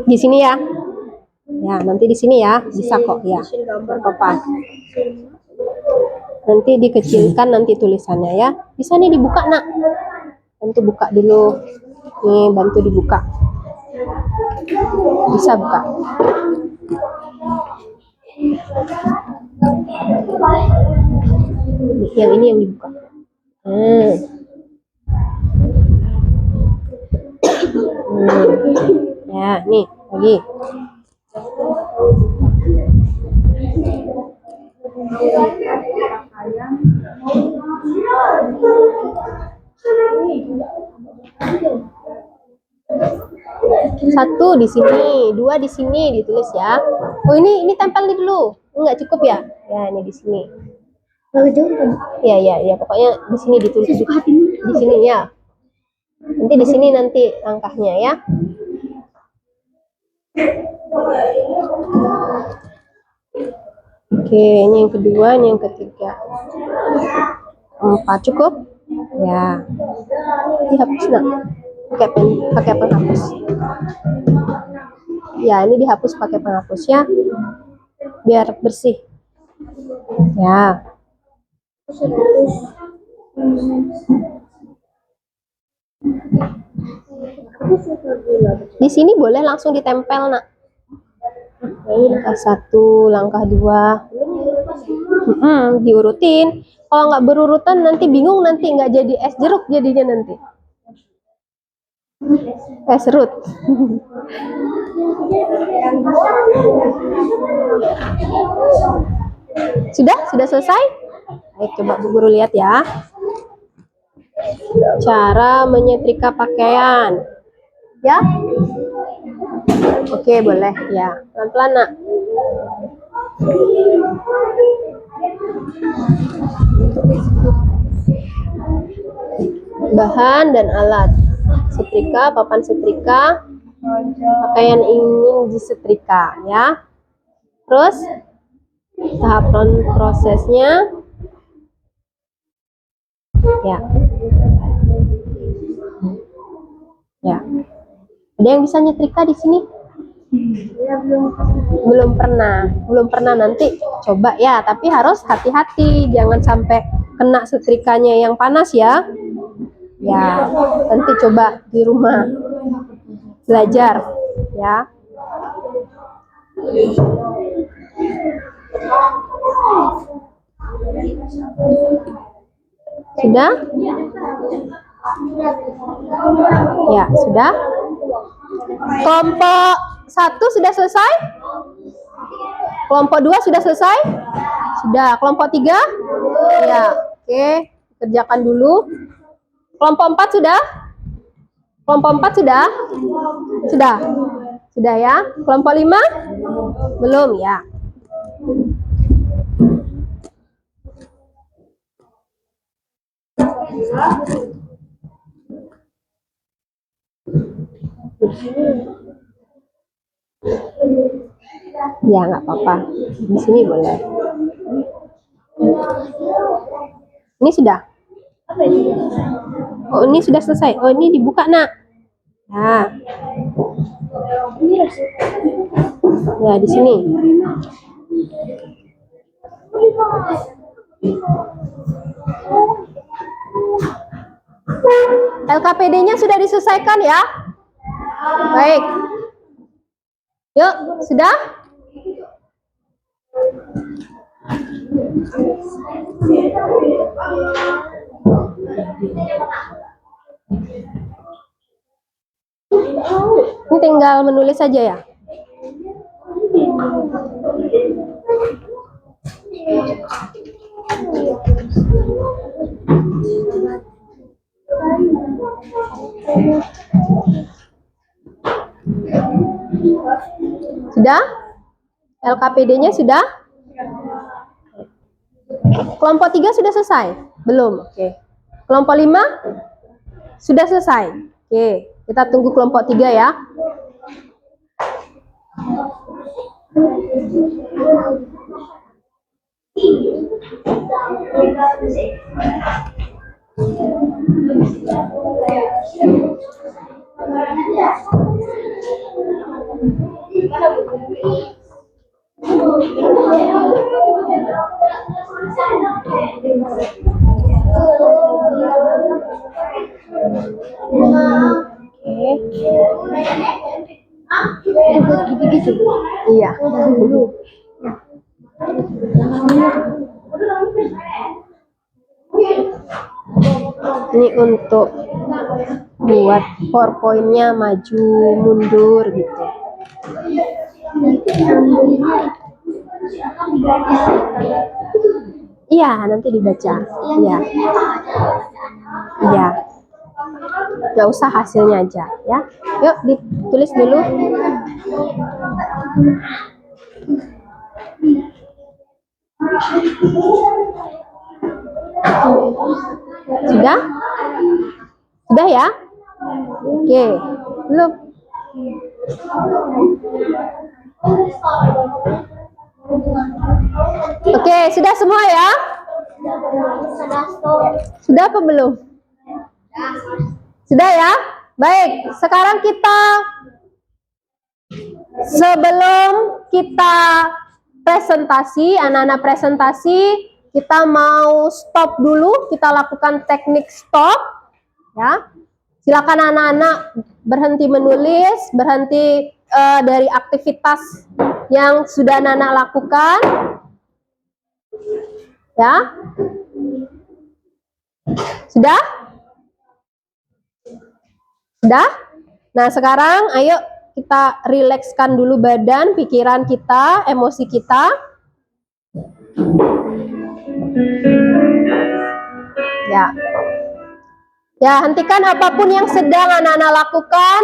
Di sini ya. Ya, nanti di sini ya. Bisa kok ya. Nggak apa-apa. Nanti dikecilkan nanti tulisannya ya. Bisa nih dibuka nak. Bantu buka dulu. Nih, bantu dibuka. Bisa buka. Yang ini yang dibuka. Ya, nih lagi. Satu di sini, 2 di sini ditulis ya. Oh, ini tempel dulu. Enggak cukup ya? Ya, ini di sini. Ya, pokoknya di sini ditulis di sini ya. Nanti di sini nanti langkahnya ya. Oke, ini yang kedua, ini yang ketiga. 4 cukup? Ya. Dihapus nak. Pakai penghapus. Ya, ini dihapus pakai penghapus ya. Biar bersih. Ya. Di sini boleh langsung ditempel nak. Langkah 1, langkah 2. Diurutin. Kalau nggak berurutan nanti bingung, nanti nggak jadi es jeruk jadinya nanti. Es serut. Sudah selesai? Baik, coba Bu Guru lihat ya. Cara menyetrika pakaian. Ya? Oke, boleh ya. Pelan-pelan nak. Bahan dan alat. Setrika, papan setrika, pakaian ingin disetrika ya. Terus tahapan prosesnya ya. Ya. Ada yang bisa nyetrika di sini? Belum pernah, nanti coba ya, tapi harus hati-hati, jangan sampai kena setrikanya yang panas ya. Ya, nanti coba di rumah belajar ya. Sudah? Ya, sudah. Kelompok 1 sudah selesai? Kelompok 2 sudah selesai? Sudah. Kelompok 3? Ya, oke. Kerjakan dulu. Kelompok 4 sudah? Kelompok 4 sudah? Sudah. Sudah ya. Kelompok 5? Belum ya. Ya, nggak apa-apa. Di sini boleh. Ini sudah? Oh, ini sudah selesai. Oh, ini dibuka nak. Nah, ya di sini. LKPD-nya sudah diselesaikan ya? Baik. Yuk, sudah? Ini tinggal menulis saja ya. Sudah? LKPD-nya sudah? Kelompok 3 sudah selesai? Belum? Oke. Kelompok 5? Sudah selesai? Oke, kita tunggu kelompok 3 ya. Iya. Ini untuk buat PowerPoint-nya maju mundur gitu. Iya, nanti dibaca. Iya. Iya. Nggak usah hasilnya aja ya. Yuk ditulis dulu. Sudah? Sudah ya? Oke, belum. Oke, sudah semua ya? Sudah apa belum? Sudah ya? Baik, sekarang kita sebelum kita presentasi, anak-anak presentasi, kita mau stop dulu, kita lakukan teknik stop ya. Silakan anak-anak berhenti menulis, berhenti dari aktivitas yang sudah anak-anak lakukan ya. Sudah? Sudah? Nah, sekarang ayo kita rilekskan dulu badan, pikiran kita, emosi kita. Ya. Ya, hentikan apapun yang sedang anak-anak lakukan.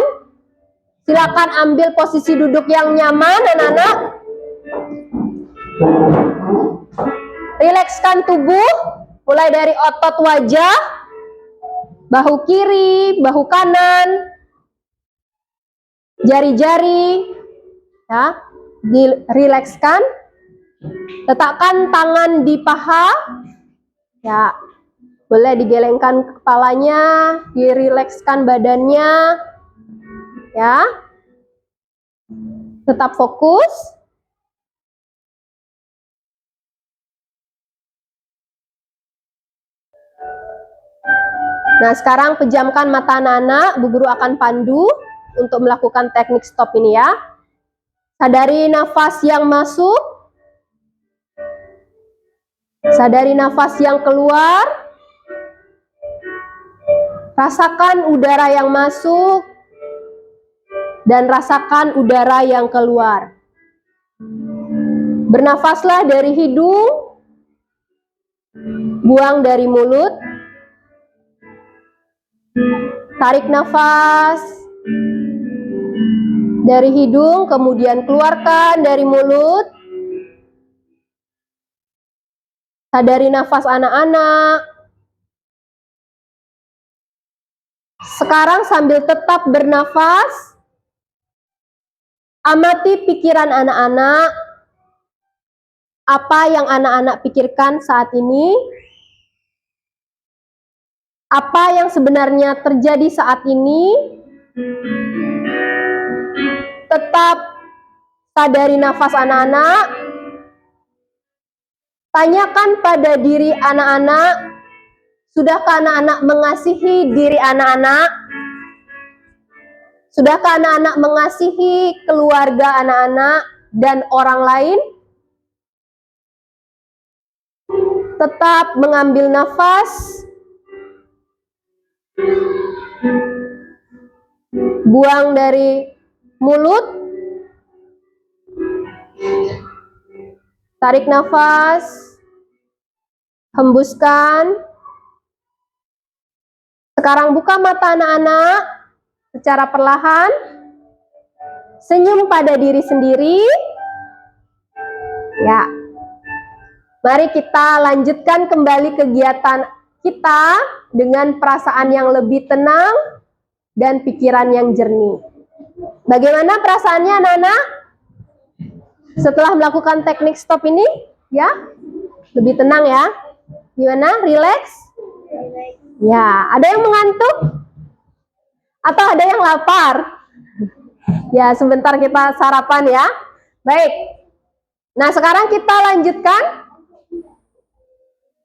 Silakan ambil posisi duduk yang nyaman, anak-anak. Rilekskan tubuh, mulai dari otot wajah, bahu kiri, bahu kanan, jari-jari, ya, dirilekskan. Letakkan tangan di paha, ya, boleh digelengkan kepalanya, dirilekskan badannya, ya. Tetap fokus. Nah, sekarang pejamkan mata anak-anak, Bu Guru akan pandu untuk melakukan teknik stop ini ya. Sadari nafas yang masuk, sadari nafas yang keluar, rasakan udara yang masuk, dan rasakan udara yang keluar. Bernafaslah dari hidung, buang dari mulut. Tarik nafas dari hidung, kemudian keluarkan dari mulut. Sadari nafas anak-anak. Sekarang sambil tetap bernafas, amati pikiran anak-anak. Apa yang anak-anak pikirkan saat ini? Apa yang sebenarnya terjadi saat ini? Tetap sadari nafas anak-anak. Tanyakan pada diri anak-anak, sudahkah anak-anak mengasihi diri anak-anak? Sudahkah anak-anak mengasihi keluarga anak-anak dan orang lain? Tetap mengambil nafas. Buang dari mulut. Tarik nafas. Hembuskan. Sekarang buka mata anak-anak secara perlahan. Senyum pada diri sendiri. Ya. Mari kita lanjutkan kembali kegiatan kita dengan perasaan yang lebih tenang dan pikiran yang jernih. Bagaimana perasaannya anak-anak? Setelah melakukan teknik stop ini, ya? Lebih tenang ya? Gimana? Relax? Ya, ada yang mengantuk? Atau ada yang lapar? Ya, sebentar kita sarapan ya. Baik. Nah, sekarang kita lanjutkan.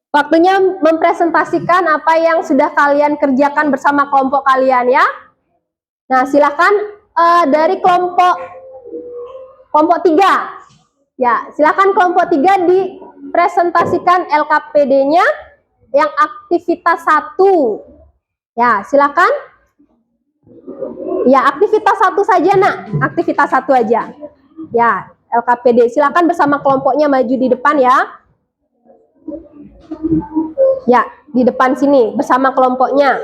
Waktunya mempresentasikan apa yang sudah kalian kerjakan bersama kelompok kalian ya. Nah, silakan dari kelompok 3. Ya, silakan kelompok 3 dipresentasikan LKPD-nya yang aktivitas 1. Ya, silakan. Ya, aktivitas 1 saja, Nak. Aktivitas 1 aja. Ya, LKPD. Silakan bersama kelompoknya maju di depan ya. Ya, di depan sini bersama kelompoknya.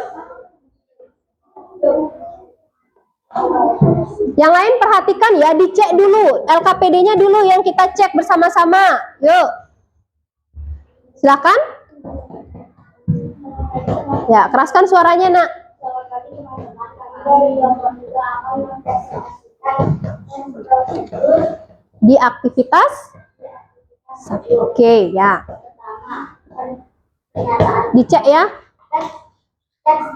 Yang lain perhatikan ya, dicek dulu LKPD-nya dulu yang kita cek bersama-sama. Yuk. Silakan. Ya, keraskan suaranya, Nak. Di aktivitas 1. Oke, ya. Dicek ya.
Teks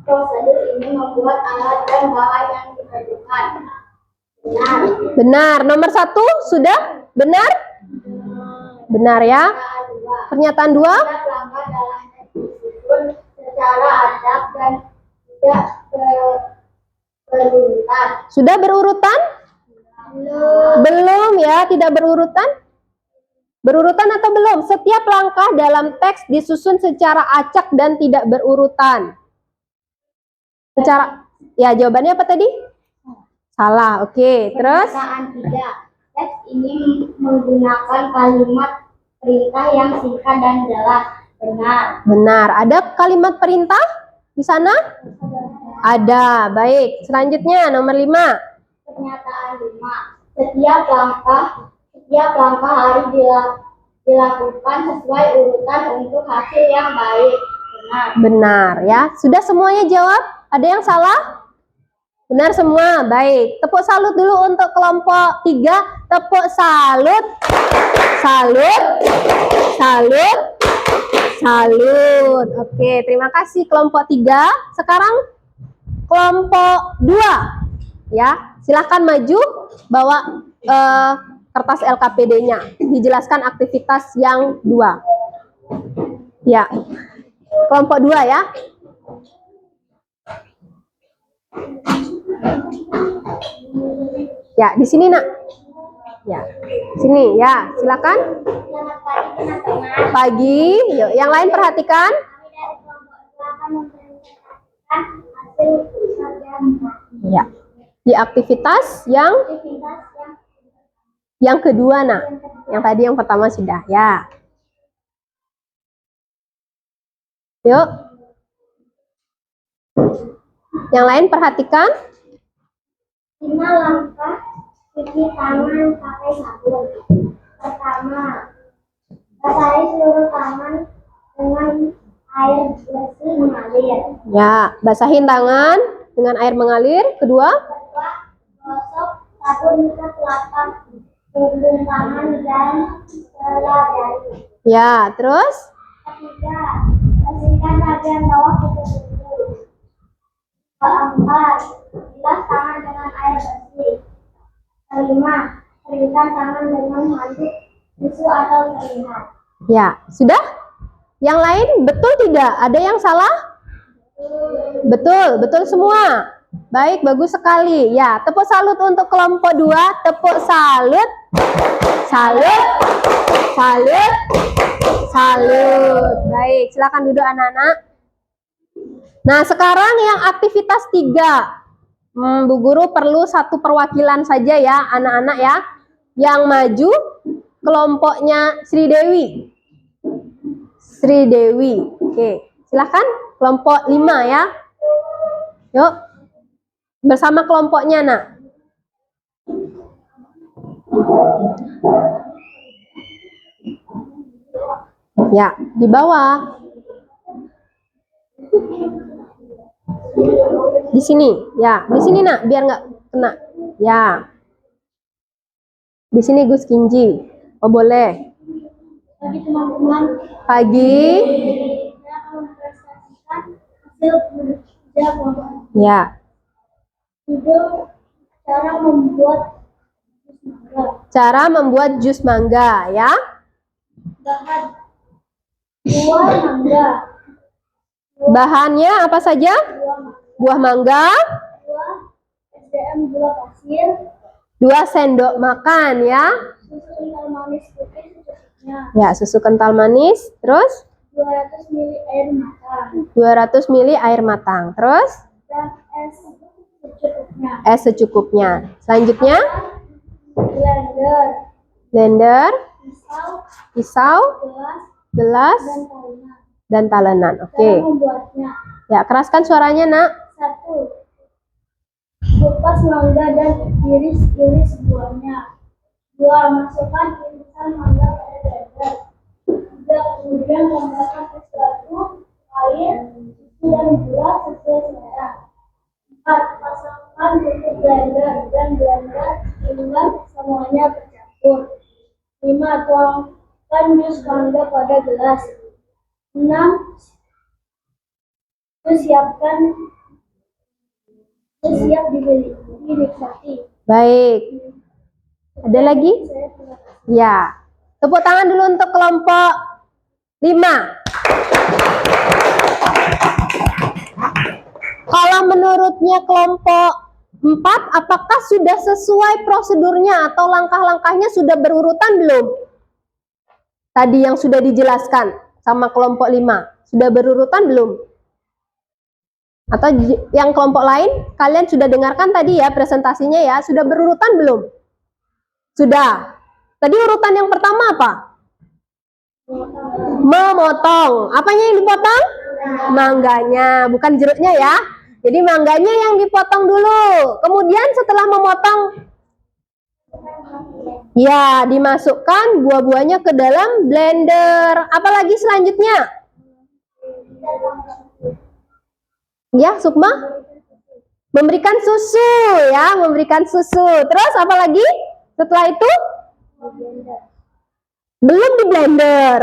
prosedur ini membuat alat dan bahan yang diperlukan. Benar.
Benar. Nomor 1 sudah benar? Benar ya. Pernyataan 2.
Tidak langkah dalam teks disusun secara adab dan tidak berurutan.
Sudah berurutan? Belum ya, tidak berurutan. Berurutan atau belum? Setiap langkah dalam teks disusun secara acak dan tidak berurutan. Secara, ya jawabannya apa tadi? Salah, oke. Terus?
Pernyataan 3. Teks ini menggunakan kalimat perintah yang singkat dan jelas. Benar.
Benar. Ada kalimat perintah di sana? Ada. Baik. Selanjutnya nomor 5.
Pernyataan 5. Setiap langkah harus dilakukan sesuai urutan untuk hasil yang baik. Benar.
Benar ya. Sudah semuanya jawab? Ada yang salah? Benar semua. Baik. Tepuk salut dulu untuk kelompok 3. Tepuk salut. Salut. Salut. Salut. Oke, terima kasih kelompok 3. Sekarang kelompok 2. Ya, silakan maju bawa kertas LKPD-nya. Dijelaskan aktivitas yang 2. Ya. Kelompok 2 ya. Ya, di sini, Nak. Ya. Sini ya, silakan.
Selamat pagi teman-teman.
Pagi. Yuk, yang lain perhatikan.
Kami dari kelompok 2 akan mempresentasikan hasil kerjaan
Ya. Di aktivitas yang
aktivitas
yang kedua, Nak. Yang tadi yang pertama sudah, ya. Yuk. Yang lain perhatikan.
5 langkah cuci tangan pakai sabun. Pertama, basahi seluruh tangan dengan air bersih mengalir.
Ya, basahin tangan dengan air mengalir. Kedua,
Kedua, gosok sabun ke telapak punggung tangan dan setelah jari.
ya, terus
Ketiga, bersihkan bagian bawah kuku. Keempat, Kelima, berikan tangan dengan handuk tisu atau terlihat.
Ya, sudah? Yang lain betul tidak? Ada yang salah? Betul, betul semua. Baik, bagus sekali. Ya, tepuk salut untuk kelompok 2. Tepuk salut. Salut. Salut. Salut. Baik, silakan duduk anak-anak. Nah, sekarang yang aktivitas 3. Bu Guru perlu satu perwakilan saja ya, anak-anak ya. Yang maju kelompoknya Sri Dewi. Sri Dewi. Oke, silakan kelompok 5 ya. Yuk. Bersama kelompoknya, Nak. Ya, di bawah. Di sini, ya, di sini Nak, biar nggak kena. Ya, di sini Gus Kinji. Oh boleh.
Bagi teman-teman,
Pagi.
saya akan mempresentasikan hasil kerja kelompok.
Ya,
Judul cara membuat jus mangga.
cara membuat jus mangga ya.
Bahan buah mangga,
Bahannya apa saja?
buah
Buah mangga,
mangga, buah SDM gula pasir,
2 sendok makan ya.
susu kental manis putih secukupnya,
Ya, susu kental manis, terus
200 ml air matang,
200 ml air matang, terus
dan es secukupnya.
es secukupnya. Selanjutnya,
Blender,
blender,
pisau,
pisau,
gelas,
gelas,
dan talenan.
dan talenan. Oke.
Cara membuatnya:
Ya, keraskan suaranya, Nak.
1. Kupas mangga dan iris-iris buahnya. 2. Masukkan irisan mangga pada blender. 3. Kemudian tambahkan es batu, air, susu dan gula sesuai selera. 4. Pasangkan tutup blender dan blender hingga semuanya tercampur. 5. Tuangkan jus mangga pada gelas. 6. Siap dinikmati.
Baik. Ada lagi?
Saya terima kasih.
Ya. Tepuk tangan dulu untuk kelompok 5. Kalau menurutnya kelompok 4, apakah sudah sesuai prosedurnya atau langkah-langkahnya sudah berurutan belum? Tadi yang sudah dijelaskan sama kelompok 5, sudah berurutan belum? Atau yang kelompok lain, kalian sudah dengarkan tadi ya presentasinya ya, sudah berurutan belum? Sudah. Tadi urutan yang pertama apa? Memotong. Apanya yang dipotong? Mangganya, bukan jeruknya ya. Jadi mangganya yang dipotong dulu. Kemudian setelah memotong, ya dimasukkan buah-buahnya ke dalam blender. Apalagi selanjutnya? Ya, Sukma? Memberikan susu ya, memberikan susu. Terus apa lagi? Setelah itu? Belum di blender.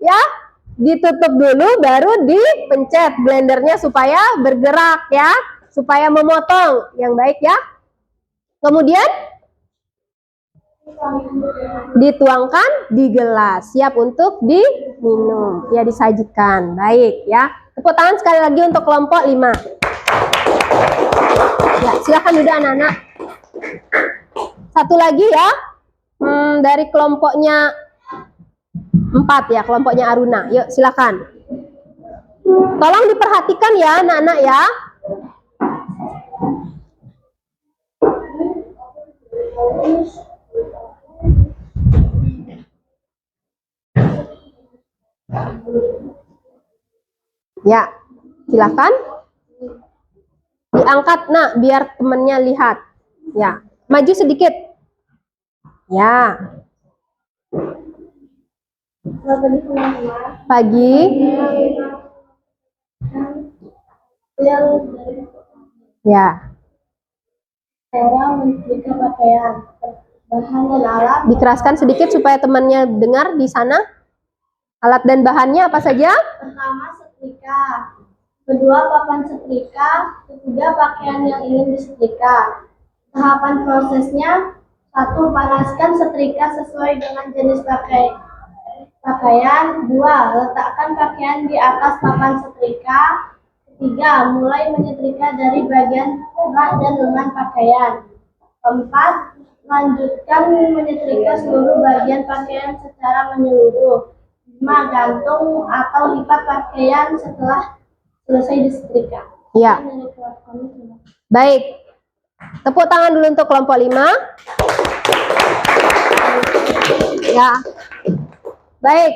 Ya, ditutup dulu baru dipencet blendernya supaya bergerak ya, supaya memotong yang baik ya. Kemudian dituangkan di gelas, siap untuk diminum, ya disajikan. Baik ya. Tepuk tangan sekali lagi untuk kelompok 5. Ya, silakan duduk anak-anak. Satu lagi ya. Dari kelompoknya 4 ya, kelompoknya Aruna. Yuk, silakan. Tolong diperhatikan ya anak-anak ya. Ya, silakan. Diangkat, Nak, biar temennya lihat. Ya, maju sedikit. Ya. Pagi. Ya.
Cara menyetrika pakaian, bahan dan alat.
Dikeraskan sedikit supaya temannya dengar di sana. Alat dan bahannya apa saja?
Pertama, setrika. Kedua, papan setrika. Ketiga, pakaian yang ingin disetrika. Tahapan prosesnya: 1. Panaskan setrika sesuai dengan jenis pakaian. 2. Letakkan pakaian di atas papan setrika. 3. Mulai menyetrika dari bagian kerah dan lengan pakaian. 4. Lanjutkan menyetrika seluruh bagian pakaian secara menyeluruh. 5. Gantung atau lipat pakaian setelah selesai disetrika.
Ya. Baik. Tepuk tangan dulu untuk kelompok 5. Ya. Baik.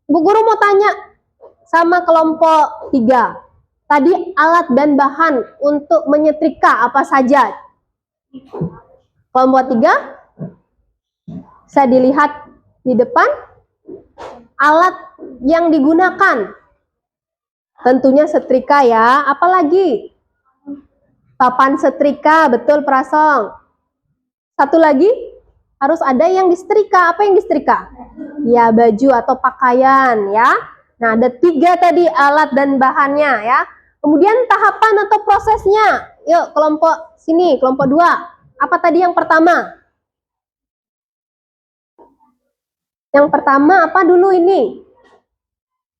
Bu Guru mau tanya sama kelompok 3. Tadi alat dan bahan untuk menyetrika apa saja? Kelompok 3. Bisa dilihat di depan. Alat yang digunakan. Tentunya setrika ya. Apalagi? Papan setrika, betul Prasong. Satu lagi, harus ada yang disetrika. Apa yang disetrika? Ya, baju atau pakaian ya. Nah, ada 3 tadi alat dan bahannya ya. Kemudian tahapan atau prosesnya. Yuk, kelompok sini, kelompok 2. Apa tadi yang pertama? Yang pertama apa dulu ini?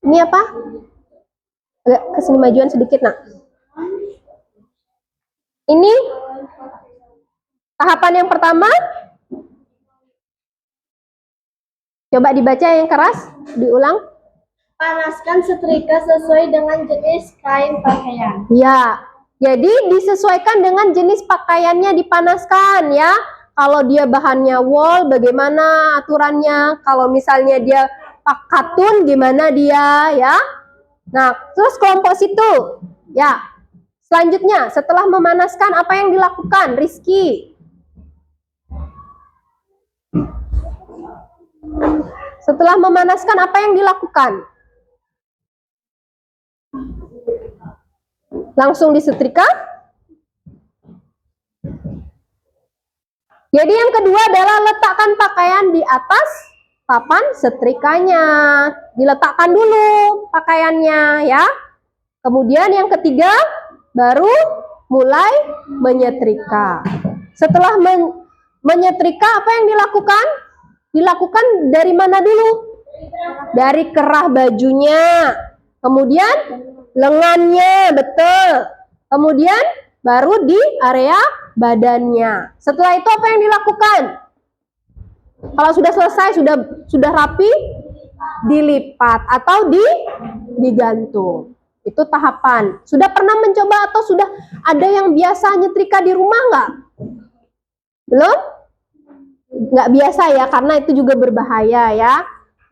Ini apa? Agak kesini majuan sedikit, nak. Ini tahapan yang pertama. Coba dibaca yang keras, diulang.
Panaskan setrika sesuai dengan jenis kain pakaian.
Ya, jadi disesuaikan dengan jenis pakaiannya dipanaskan ya. Kalau dia bahannya wool, bagaimana aturannya? Kalau misalnya dia katun, gimana dia ya? Nah, terus kelompok situ, ya. Selanjutnya, setelah memanaskan apa yang dilakukan, Rizky? Setelah memanaskan apa yang dilakukan? Langsung disetrika? Jadi yang kedua adalah letakkan pakaian di atas papan setrikanya. Diletakkan dulu pakaiannya ya. Kemudian yang ketiga baru mulai menyetrika. Setelah menyetrika apa yang dilakukan? Dilakukan dari mana dulu? Dari kerah bajunya. Kemudian lengannya, betul. Kemudian baru di area badannya. Setelah itu apa yang dilakukan? Kalau sudah selesai, sudah rapi, dilipat atau digantung. Itu tahapan. Sudah pernah mencoba atau sudah ada yang biasa nyetrika di rumah nggak? Belum? Nggak biasa ya, karena itu juga berbahaya ya.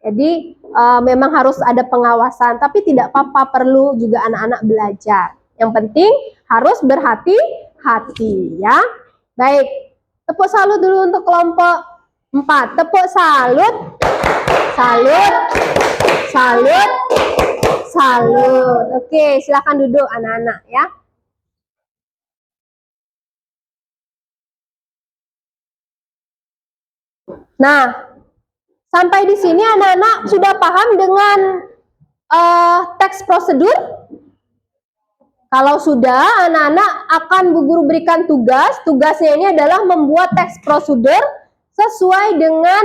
Jadi memang harus ada pengawasan, tapi tidak apa-apa, perlu juga anak-anak belajar. Yang penting harus berhati-hati ya. Baik, tepuk salut dulu untuk kelompok 4. Tepuk salut. Salut. Salut. Salut. Oke, silakan duduk anak-anak ya. Nah, sampai di sini anak-anak sudah paham dengan teks prosedur? Kalau sudah, anak-anak akan Bu Guru berikan tugas. Tugasnya ini adalah membuat teks prosedur sesuai dengan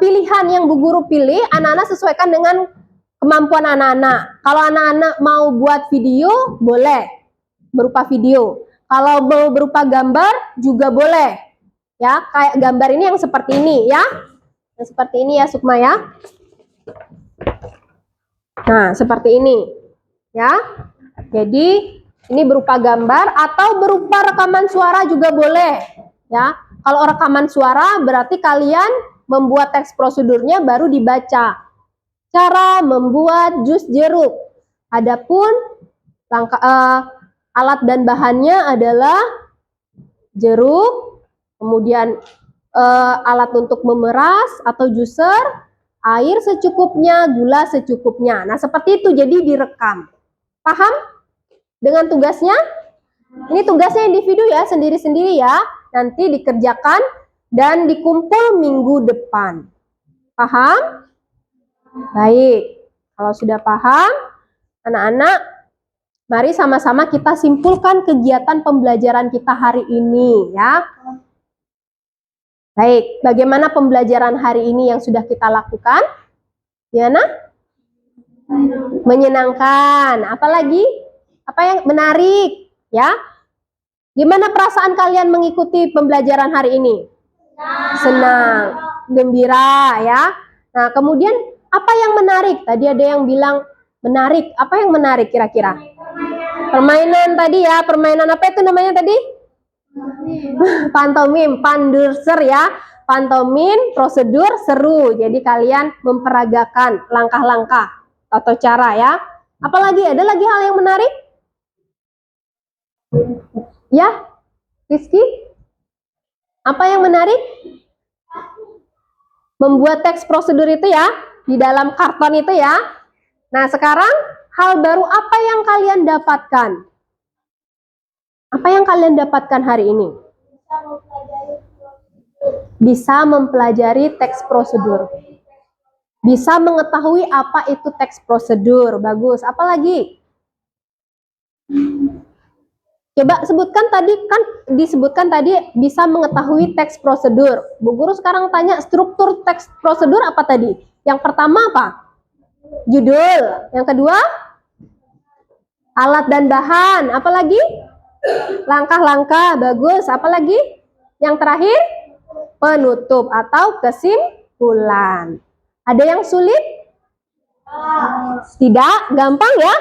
pilihan yang Bu Guru pilih. Anak-anak sesuaikan dengan kemampuan anak-anak. Kalau anak-anak mau buat video, boleh berupa video. Kalau mau berupa gambar, juga boleh. Ya, kayak gambar ini yang seperti ini ya. Yang seperti ini ya, Sukma ya. Nah, seperti ini. Ya. Jadi, ini berupa gambar atau berupa rekaman suara juga boleh. Ya. Kalau rekaman suara berarti kalian membuat teks prosedurnya baru dibaca. Cara membuat jus jeruk. Adapun alat dan bahannya adalah jeruk, kemudian alat untuk memeras atau juicer, air secukupnya, gula secukupnya. Nah, seperti itu, jadi direkam. Paham dengan tugasnya? Ini tugasnya individu ya, sendiri-sendiri ya. Nanti dikerjakan dan dikumpul minggu depan. Paham? Baik. Kalau sudah paham, anak-anak Mari sama-sama kita simpulkan kegiatan pembelajaran kita hari ini ya. Baik, bagaimana pembelajaran hari ini yang sudah kita lakukan? Gimana? Menyenangkan. Apalagi? Apa yang menarik? Ya. Gimana perasaan kalian mengikuti pembelajaran hari ini? Senang, gembira ya. Nah, kemudian apa yang menarik? Tadi ada yang bilang menarik. Apa yang menarik kira-kira? Permainan tadi ya, permainan apa itu namanya tadi? Pantomim, pandurser ya. Pantomim, prosedur, seru. Jadi kalian memperagakan langkah-langkah atau cara ya. Apalagi ada lagi hal yang menarik? Ya, Rizky? Apa yang menarik? Membuat teks prosedur itu ya, di dalam karton itu ya. Nah, sekarang hal baru apa yang kalian dapatkan? Apa yang kalian dapatkan hari ini? Bisa mempelajari teks prosedur. Bisa mengetahui apa itu teks prosedur. Bagus. Apa lagi? Coba sebutkan tadi, kan disebutkan tadi bisa mengetahui teks prosedur. Bu Guru sekarang tanya struktur teks prosedur apa tadi? Yang pertama apa? Judul. Yang kedua? Alat dan bahan. Apa lagi? Langkah-langkah. Bagus. Apa lagi? Yang terakhir? Penutup atau kesimpulan. Ada yang sulit? Tidak? Gampang ya?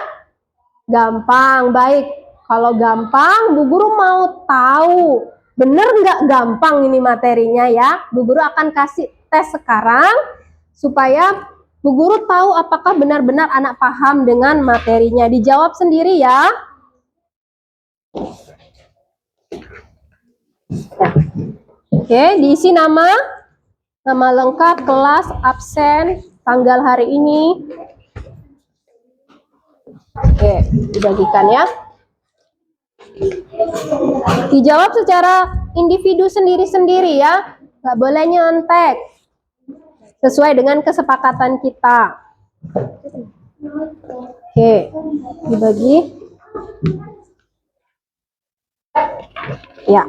Gampang. Baik. Kalau gampang, Bu Guru mau tahu bener nggak gampang ini materinya ya. Bu Guru akan kasih tes sekarang supaya Bu Guru tahu apakah benar-benar anak paham dengan materinya. Dijawab sendiri ya. Oke, diisi nama lengkap, kelas, absen, tanggal hari ini. Oke, dibagikan ya. Dijawab secara individu sendiri-sendiri ya. Nggak boleh nyontek. Sesuai dengan kesepakatan kita. Oke, dibagi. Ya.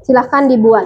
Silahkan dibuat.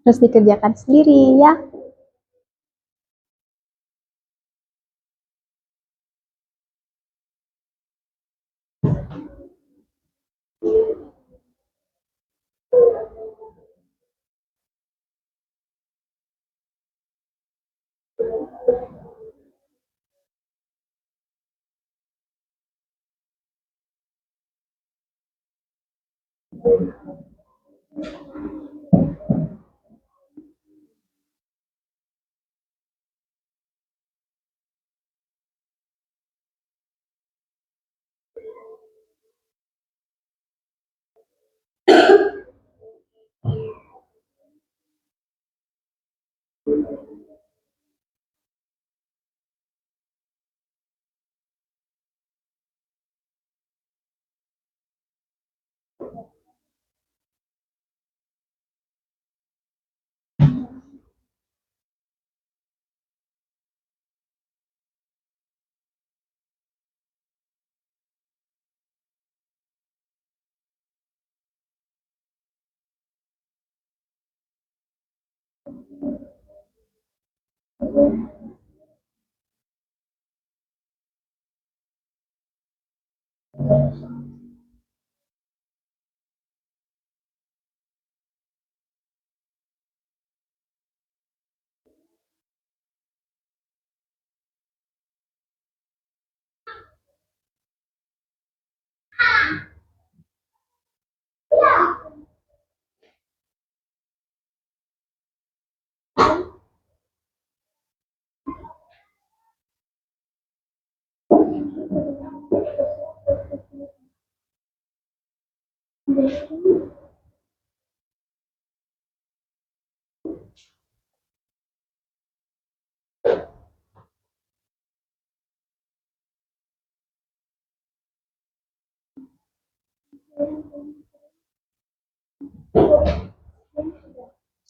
Terus dikerjakan sendiri ya.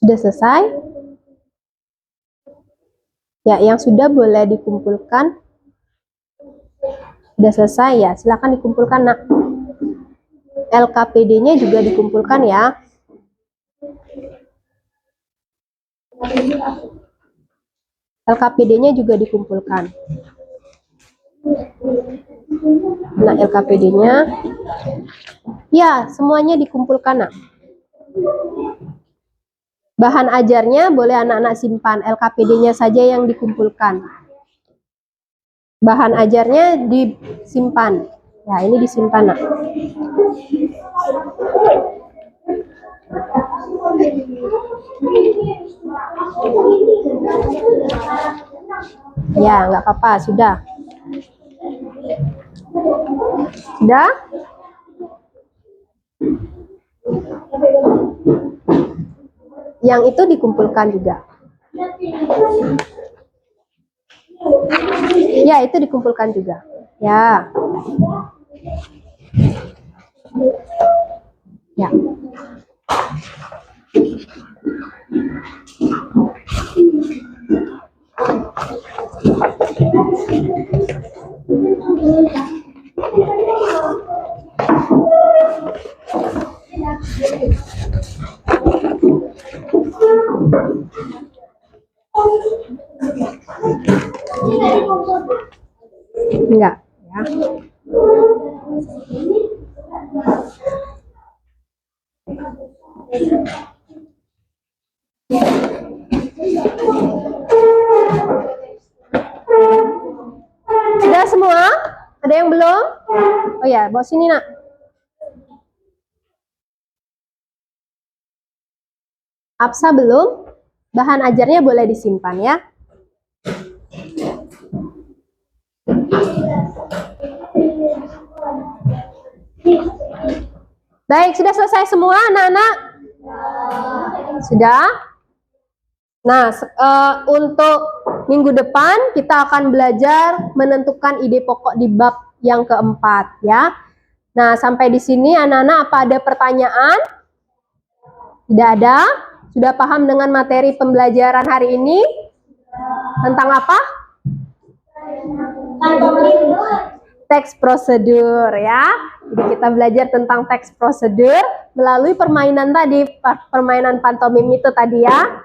Sudah selesai? Ya, yang sudah boleh dikumpulkan. Sudah selesai ya, silakan dikumpulkan nak. LKPD-nya juga dikumpulkan ya. LKPD-nya juga dikumpulkan. Nah, LKPD-nya. Ya, semuanya dikumpulkan nak. Bahan ajarnya boleh anak-anak simpan, LKPD-nya saja yang dikumpulkan. Bahan ajarnya disimpan. Ya, ini disimpan nak. Ya, nggak apa-apa, sudah. Sudah? Yang itu dikumpulkan juga. Ya, itu dikumpulkan juga. Ya. Ya. Enggak, ya. Sudah semua? Ada yang belum? Oh ya, bawa sini nak. Absa belum? Bahan ajarnya boleh disimpan ya. Baik, sudah selesai semua anak-anak? Sudah? Nah, untuk minggu depan kita akan belajar menentukan ide pokok di bab yang keempat ya. Nah, sampai di sini anak-anak apa ada pertanyaan? Tidak ada? Sudah paham dengan materi pembelajaran hari ini? Tentang apa? Teks prosedur ya. Jadi kita belajar tentang teks prosedur melalui permainan tadi, permainan pantomim itu tadi ya.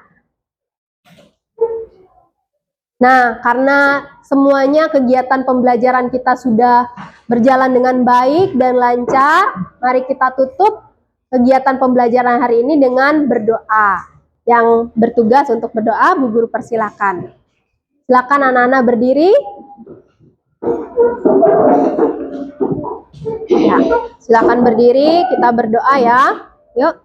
Nah, karena semuanya kegiatan pembelajaran kita sudah berjalan dengan baik dan lancar, mari kita tutup kegiatan pembelajaran hari ini dengan berdoa. Yang bertugas untuk berdoa, Bu Guru persilakan. Silakan anak-anak berdiri. Ya, silakan berdiri, kita berdoa ya. Yuk,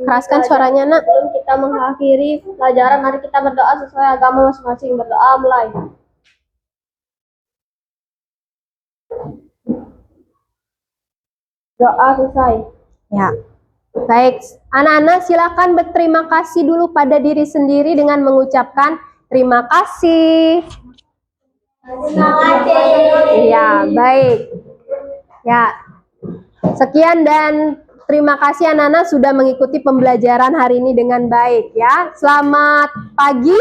keraskan suaranya nak.
Sebelum kita mengakhiri pelajaran, mari kita berdoa sesuai agama masing-masing. Berdoa mulai. Doa selesai.
Ya. Baik, anak-anak silakan berterima kasih dulu pada diri sendiri dengan mengucapkan terima kasih.
Terima kasih.
Ya, baik. Ya, sekian dan terima kasih anak-anak sudah mengikuti pembelajaran hari ini dengan baik ya. Selamat pagi.